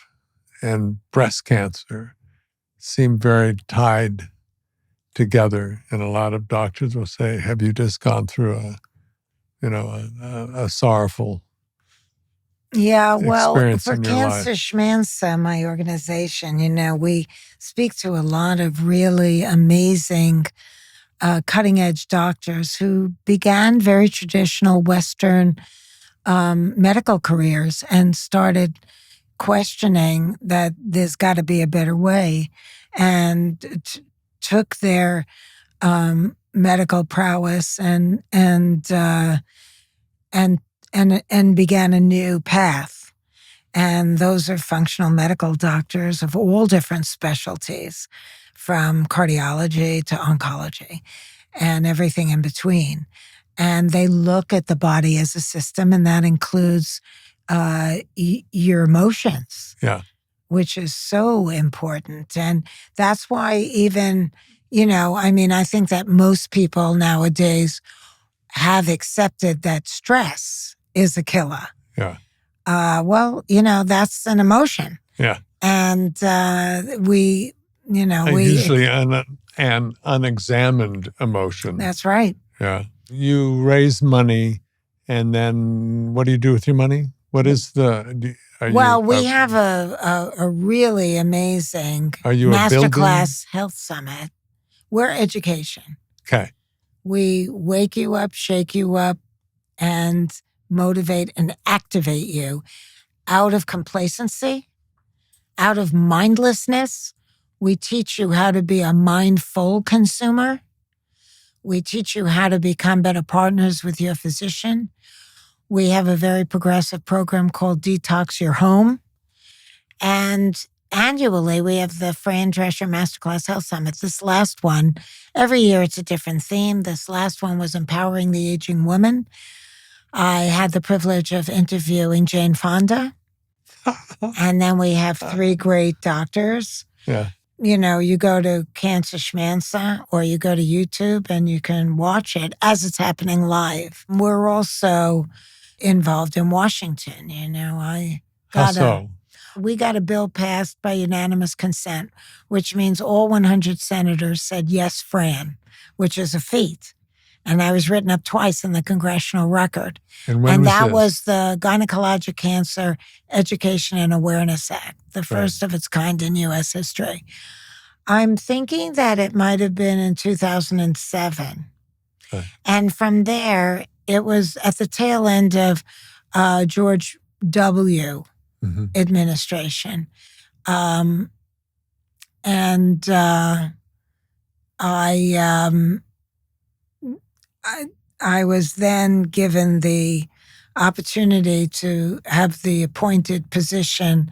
and breast cancer seem very tied together. And a lot of doctors will say, have you just gone through a sorrowful well, experience for in your Cancer life? Schmanza, my organization, we speak to a lot of really amazing cutting-edge doctors who began very traditional Western medical careers and started questioning that there's got to be a better way, and took their medical prowess and began a new path. And those are functional medical doctors of all different specialties, from cardiology to oncology and everything in between. And they look at the body as a system, and that includes your emotions, which is so important. And that's why even, I think that most people nowadays have accepted that stress is a killer. Yeah. Well, that's an emotion. Yeah. And we usually an unexamined emotion. That's right. Yeah. You raise money, and then what do you do with your money? What is we have a really amazing masterclass health summit. We're education. Okay. We wake you up, shake you up, and motivate and activate you out of complacency, out of mindlessness. We teach you how to be a mindful consumer. We teach you how to become better partners with your physician. We have a very progressive program called Detox Your Home. And annually, we have the Fran Drescher Masterclass Health Summit. This last one, every year it's a different theme. This last one was Empowering the Aging Woman. I had the privilege of interviewing Jane Fonda. And then we have 3 great doctors. Yeah. You go to Cancer Schmanza, or you go to YouTube, and you can watch it as it's happening live. We're also involved in Washington. How so? We got a bill passed by unanimous consent, which means all 100 senators said, yes, Fran, which is a feat. And I was written up twice in the congressional record. And that was the Gynecologic Cancer Education and Awareness Act, the first of its kind in U.S. history. I'm thinking that it might have been in 2007. Okay. And from there, it was at the tail end of George W. administration. I was then given the opportunity to have the appointed position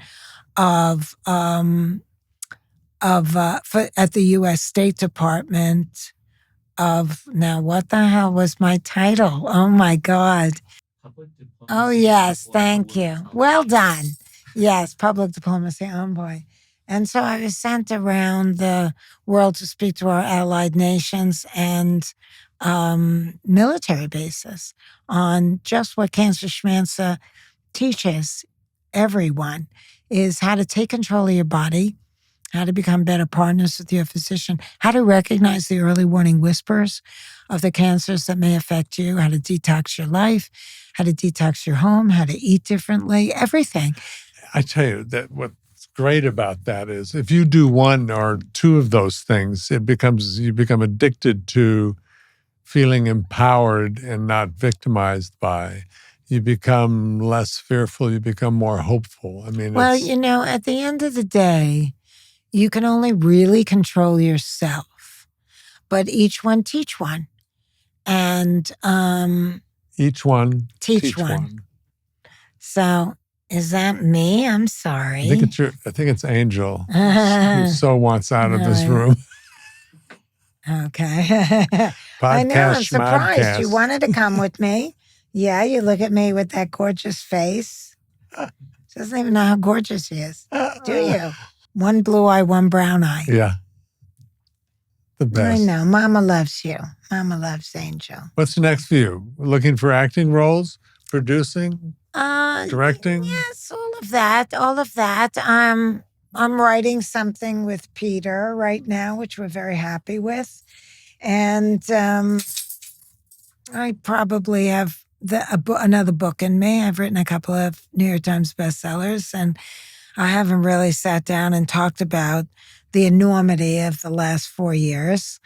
at the U.S. State Department of, now what the hell was my title? Oh my God. Oh yes, thank you. Well done. Yes, public diplomacy envoy. And so I was sent around the world to speak to our allied nations and military bases on just what Cancer Schmanza teaches everyone, is how to take control of your body, how to become better partners with your physician, how to recognize the early warning whispers of the cancers that may affect you, how to detox your life, how to detox your home, how to eat differently, everything. I tell you that what's great about that is if you do one or two of those things, you become addicted to feeling empowered and not victimized by. You become less fearful. You become more hopeful. I mean, Well, at the end of the day, you can only really control yourself, but each one teach one. And each one teach one. So is that me? I'm sorry. I think it's Angel who so wants out of this room. Okay. I know, I'm surprised. Schmodcast. You wanted to come with me. Yeah, you look at me with that gorgeous face. She doesn't even know how gorgeous she is, do you? One blue eye, one brown eye. Yeah. The best. I know. Mama loves you. Mama loves Angel. What's next for you? Looking for acting roles? Producing? Directing? Yes, all of that. All of that. I'm writing something with Peter right now, which we're very happy with. And I probably have another book in me. I've written a couple of New York Times bestsellers, and I haven't really sat down and talked about the enormity of the last 4 years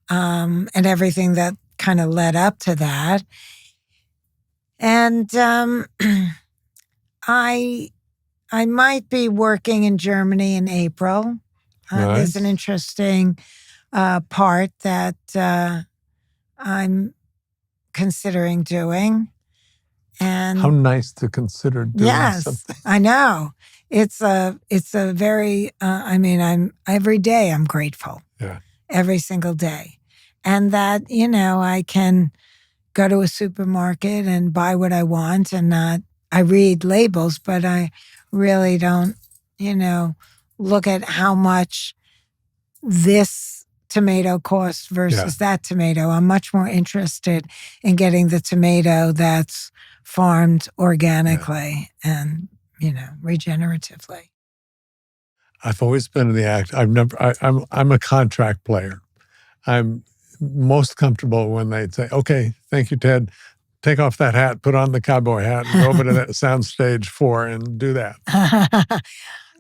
and everything that kind of led up to that. And I might be working in Germany in April. Nice. There's an interesting part that I'm considering doing. And how nice to consider doing something. I know. It's a very, every day I'm grateful. Yeah. Every single day. And that, I can go to a supermarket and buy what I want and I read labels, but I really don't, look at how much this tomato costs versus that tomato. I'm much more interested in getting the tomato that's farmed organically and, regeneratively. I've always been in the act. I'm a contract player. I'm most comfortable when they say, okay, thank you, Ted. Take off that hat, put on the cowboy hat, and go over to that soundstage 4 and do that.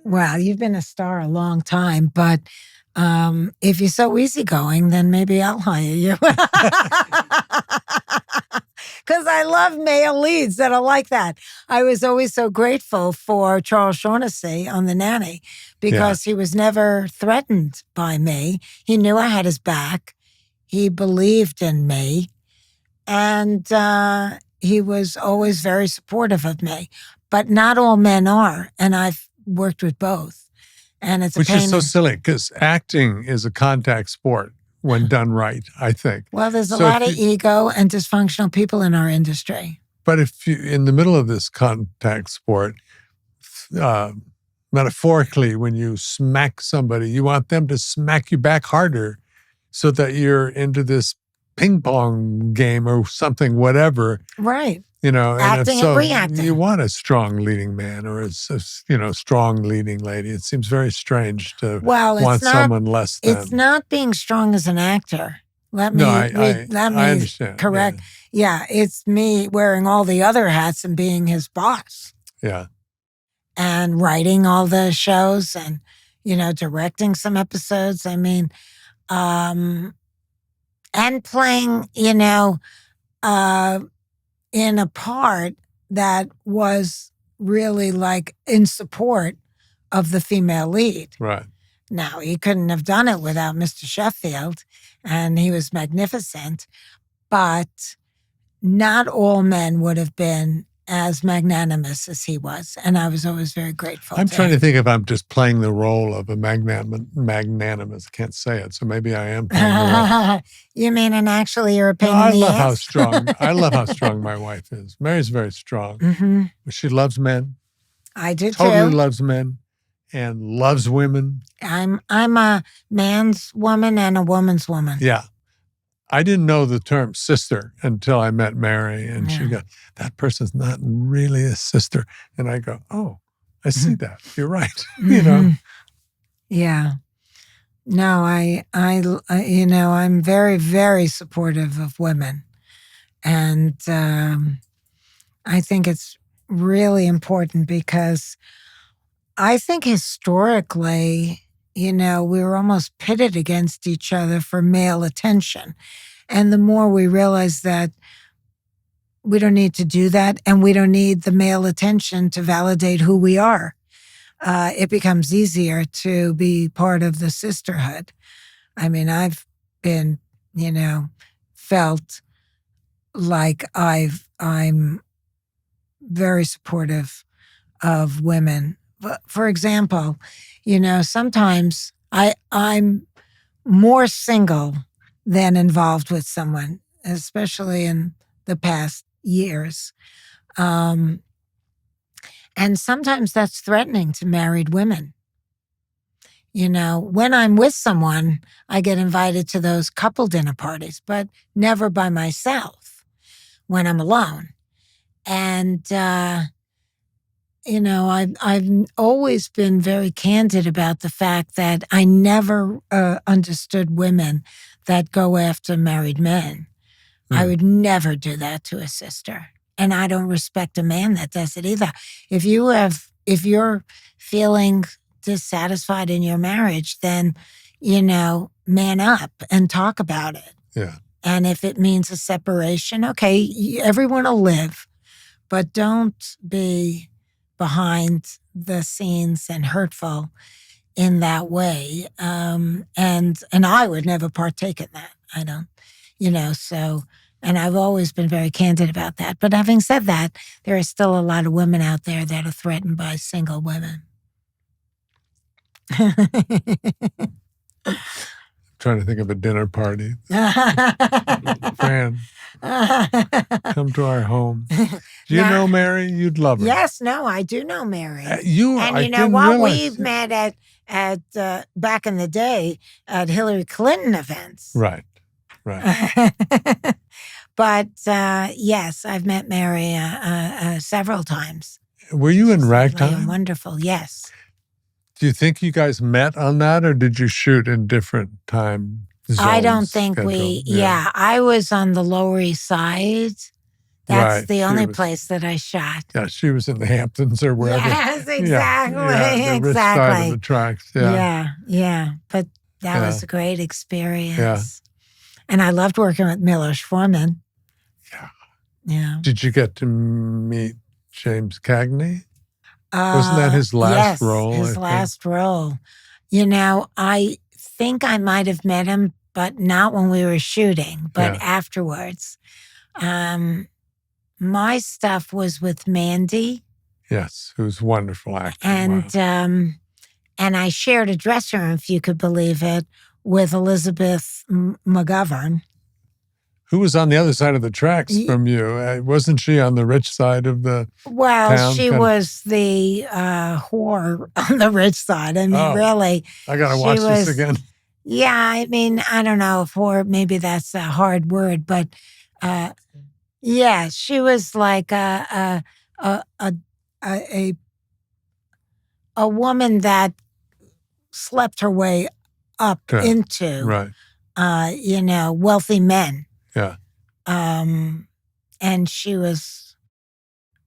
Well, you've been a star a long time, but if you're so easygoing, then maybe I'll hire you. Because I love male leads that are like that. I was always so grateful for Charles Shaughnessy on The Nanny because he was never threatened by me. He knew I had his back. He believed in me. And he was always very supportive of me. But not all men are. And I've worked with both. And it's Which is so silly because acting is a contact sport when done right, I think. Well, there's a lot of ego and dysfunctional people in our industry. But if you, in the middle of this contact sport, metaphorically, when you smack somebody, you want them to smack you back harder so that you're into this ping pong game or something, whatever. Right. Acting and reacting. You want a strong leading man or a strong leading lady. It seems very strange to want someone less than. It's not being strong as an actor. Let me understand. Correct. Yeah, it's me wearing all the other hats and being his boss. Yeah. And writing all the shows and, directing some episodes. I mean, and playing, in a part that was really like in support of the female lead. Right. Now, he couldn't have done it without Mr. Sheffield, and he was magnificent, but not all men would have been as magnanimous as he was, and I was always very grateful. I'm trying to think if I'm just playing the role of a magnanimous. I can't say it, so maybe I am playing the role. You mean, and actually you're a pain in the I ass? love how strong my wife is. Mary's very strong. Mm-hmm. She loves men. I do totally too. Loves men and loves women. I'm a man's woman and a woman's woman. Yeah. I didn't know the term sister until I met Mary, and she goes, that person's not really a sister. And I go, oh, I see that. You're right. Yeah. No, I'm very, very supportive of women. And I think it's really important because I think historically, we were almost pitted against each other for male attention. And the more we realize that we don't need to do that and we don't need the male attention to validate who we are, it becomes easier to be part of the sisterhood. I mean, I've been, felt like I'm very supportive of women. For example, sometimes I'm more single than involved with someone, especially in the past years. And sometimes that's threatening to married women. When I'm with someone, I get invited to those couple dinner parties, but never by myself when I'm alone. And, I've always been very candid about the fact that I never understood women that go after married men. I would never do that to a sister. And I don't respect a man that does it either. If you're feeling dissatisfied in your marriage, then, man up and talk about it. Yeah. And if it means a separation, okay, everyone will live, but don't be behind the scenes and hurtful in that way. And I would never partake in that. I don't, so, and I've always been very candid about that. But having said that, there are still a lot of women out there that are threatened by single women. Trying to think of a dinner party. Fran, come to our home. Do you know Mary? You'd love her. Yes, no, I do know Mary. And you know what? Realize. We've met at back in the day at Hillary Clinton events. Right. But yes, I've met Mary several times. Were you in She's Ragtime? lovely and wonderful, yes. Do you think you guys met on that, or did you shoot in different time zones? I don't think yeah. I was on the Lower East Side. That's the only place that I shot. Yeah, she was in the Hamptons or wherever. Yes, exactly. The rich side of the tracks. Yeah. But that was a great experience. Yeah. And I loved working with Milos Forman. Yeah. Did you get to meet James Cagney? Wasn't that his last role? His last role. I think I might have met him, but not when we were shooting, but afterwards. My stuff was with Mandy. Yes, who's a wonderful actor. And and I shared a dressing room, if you could believe it, with Elizabeth McGovern. Who was on the other side of the tracks from you? Wasn't she on the rich side of the town? She was the whore on the rich side. I mean, really. I got to watch this again. Yeah, I mean, I don't know if whore, maybe that's a hard word, but she was like a woman that slept her way up into, wealthy men. Yeah. And she was,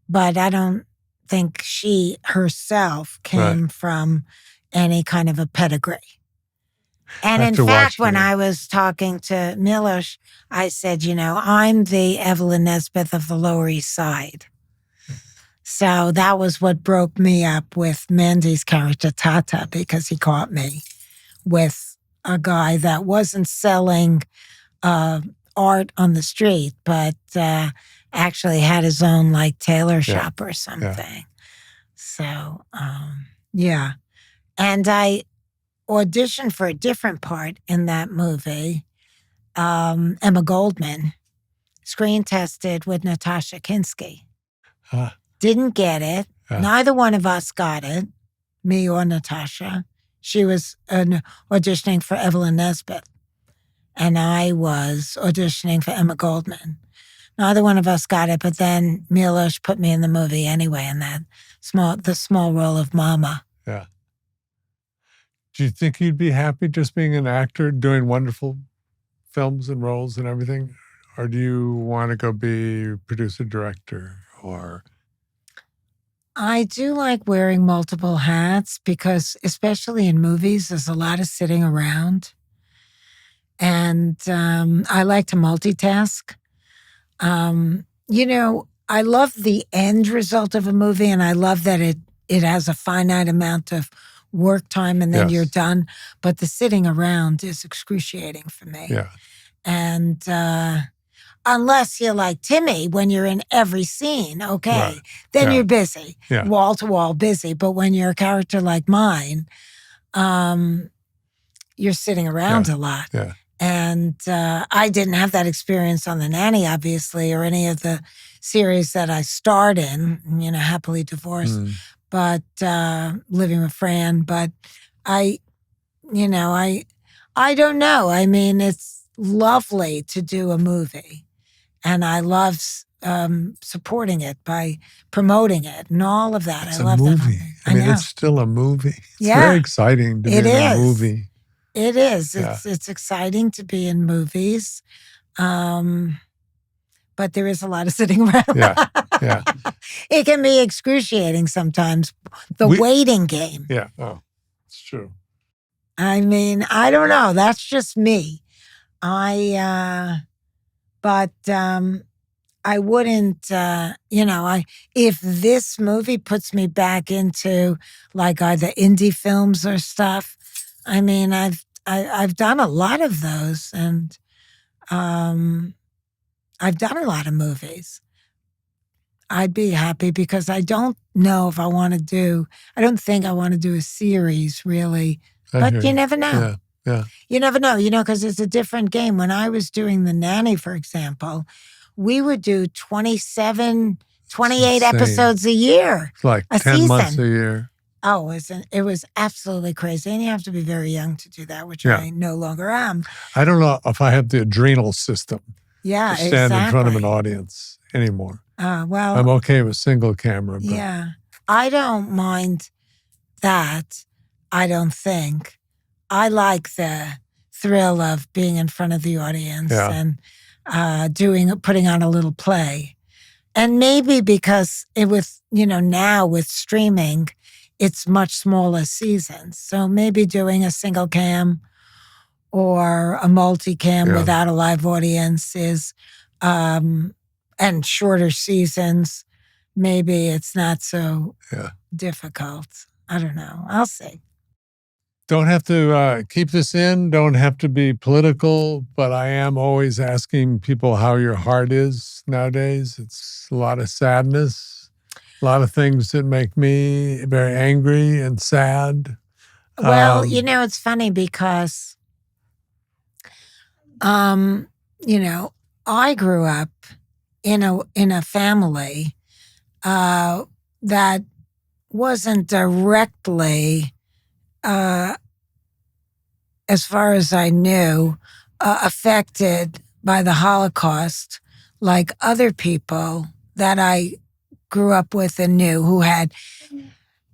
but I don't think she herself came from any kind of a pedigree. And in fact, when I was talking to Milos, I said, I'm the Evelyn Nesbith of the Lower East Side. So that was what broke me up with Mandy's character, Tata, because he caught me with a guy that wasn't selling art on the street, but actually had his own tailor shop or something. Yeah. So, And I auditioned for a different part in that movie. Emma Goldman, screen tested with Natasha Kinski. Didn't get it. Neither one of us got it, me or Natasha. She was auditioning for Evelyn Nesbith, and I was auditioning for Emma Goldman. Neither one of us got it, but then Milos put me in the movie anyway in that small role of Mama. Yeah. Do you think you'd be happy just being an actor, doing wonderful films and roles and everything? Or do you want to go be producer, director, or... I do like wearing multiple hats because, especially in movies, there's a lot of sitting around. And I like to multitask. I love the end result of a movie, and I love that it has a finite amount of work time and then you're done. But the sitting around is excruciating for me. Yeah. And unless you're like Timmy, when you're in every scene, okay, then you're busy, wall to wall busy. But when you're a character like mine, you're sitting around a lot. Yeah. And I didn't have that experience on The Nanny, obviously, or any of the series that I starred in, happily divorced, but living with Fran. But I don't know. I mean, it's lovely to do a movie. And I love supporting it by promoting it and all of that. It's I love a movie. that movie. I mean, it's still a movie. It's very exciting to be in a movie. It is. It's exciting to be in movies. But there is a lot of sitting around. Yeah. It can be excruciating sometimes. The waiting game. Yeah. Oh, it's true. I mean, I don't know. That's just me. But I wouldn't, if this movie puts me back into like either indie films or stuff, I mean, I've done a lot of those, and I've done a lot of movies. I'd be happy because I don't know if I don't think I want to do a series really, but you never know. Yeah. You never know, because it's a different game. When I was doing The Nanny, for example, we would do 27, 28 episodes a year. It's like 10 season. Months a year. Oh, it was absolutely crazy. And you have to be very young to do that, which I no longer am. I don't know if I have the adrenal system to stand in front of an audience anymore. Well, I'm okay with single camera. But. Yeah. I don't mind that, I don't think. I like the thrill of being in front of the audience and putting on a little play. And maybe because now with streaming, it's much smaller seasons. So maybe doing a single cam or a multicam without a live audience is, and shorter seasons, maybe it's not so difficult. I don't know. I'll see. Don't have to keep this in, don't have to be political, but I am always asking people how your heart is nowadays. It's a lot of sadness, a lot of things that make me very angry and sad. Well, it's funny because, I grew up in a family that wasn't directly as far as I knew, affected by the Holocaust like other people that I grew up with and knew who had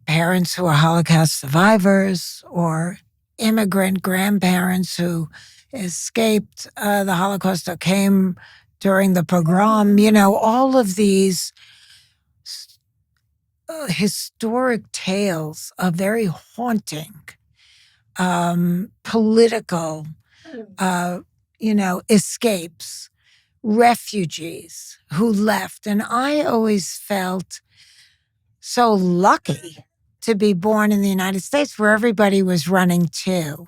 parents who were Holocaust survivors or immigrant grandparents who escaped the Holocaust or came during the pogrom. All of these historic tales are very haunting. Political, escapes, refugees who left. And I always felt so lucky to be born in the United States where everybody was running to.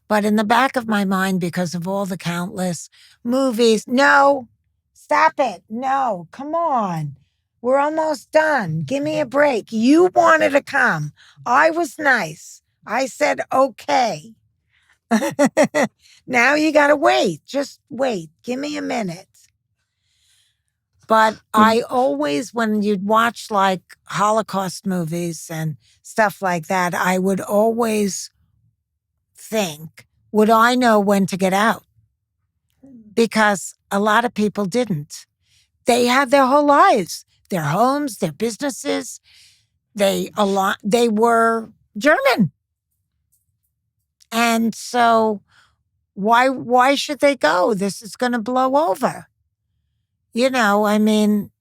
But in the back of my mind, because of all the countless movies, no, stop it. No, come on. We're almost done. Give me a break. You wanted to come. I was nice. I said, okay. Now you got to wait. Just wait. Give me a minute. But I always, when you'd watch like Holocaust movies and stuff like that, I would always think, would I know when to get out? Because a lot of people didn't. They had their whole lives, their homes, their businesses. They were German. And so why should they go? This is going to blow over. I mean,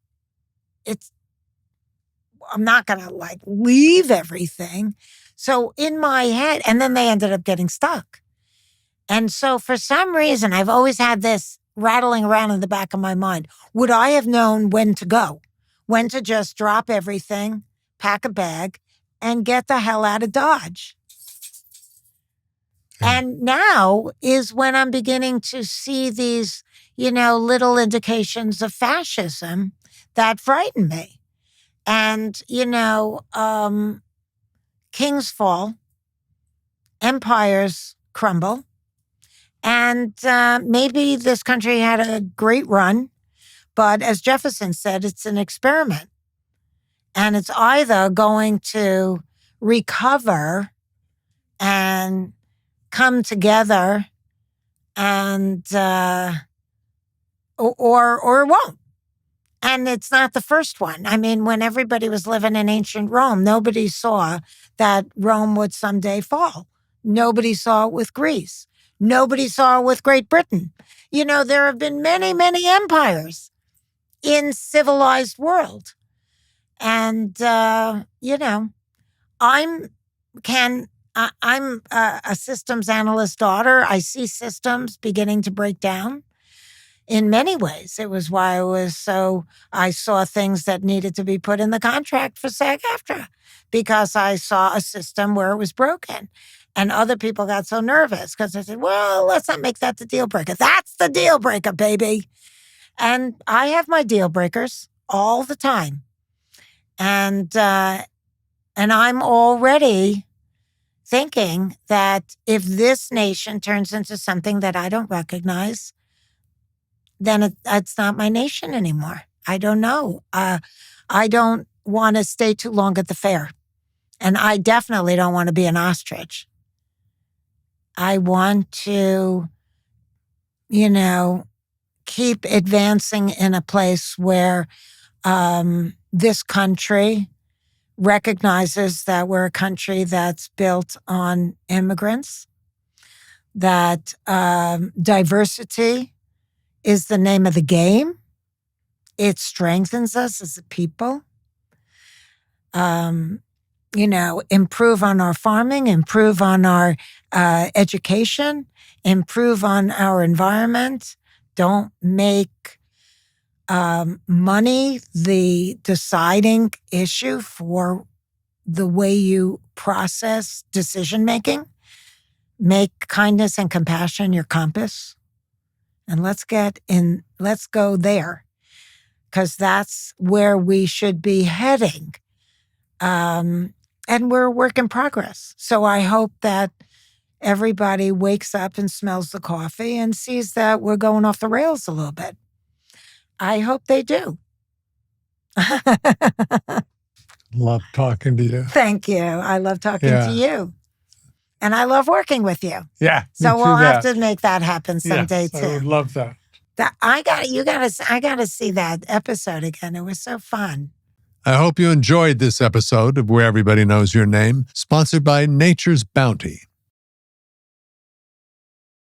I'm not going to like leave everything. So in my head, and then they ended up getting stuck. And so for some reason, I've always had this rattling around in the back of my mind. Would I have known when to go? When to just drop everything, pack a bag, and get the hell out of Dodge? Yeah. And now is when I'm beginning to see these, little indications of fascism that frighten me. And, kings fall, empires crumble, and maybe this country had a great run, but as Jefferson said, it's an experiment. And it's either going to recover and come together and or it won't. And it's not the first one. I mean, when everybody was living in ancient Rome, nobody saw that Rome would someday fall. Nobody saw it with Greece. Nobody saw it with Great Britain. There have been many, many empires in civilized world. And, I'm a systems analyst daughter. I see systems beginning to break down in many ways. It was why I saw things that needed to be put in the contract for SAG-AFTRA, because I saw a system where it was broken. And other people got so nervous because they said, well, let's not make that the deal breaker. That's the deal breaker, baby. And I have my deal breakers all the time. And I'm already thinking that if this nation turns into something that I don't recognize, then it's not my nation anymore. I don't know. I don't want to stay too long at the fair. And I definitely don't want to be an ostrich. I want to, keep advancing in a place where this country recognizes that we're a country that's built on immigrants, that diversity is the name of the game. It strengthens us as a people. Improve on our farming, improve on our education, improve on our environment. Don't make money the deciding issue for the way you process decision-making. Make kindness and compassion your compass. And let's go there, because that's where we should be heading. And we're a work in progress. So I hope that everybody wakes up and smells the coffee and sees that we're going off the rails a little bit. I hope they do. Love talking to you. Thank you. I love talking to you. And I love working with you. Yeah. So we'll have to make that happen someday too. I would love that. I gotta see that episode again. It was so fun. I hope you enjoyed this episode of Where Everybody Knows Your Name, sponsored by Nature's Bounty.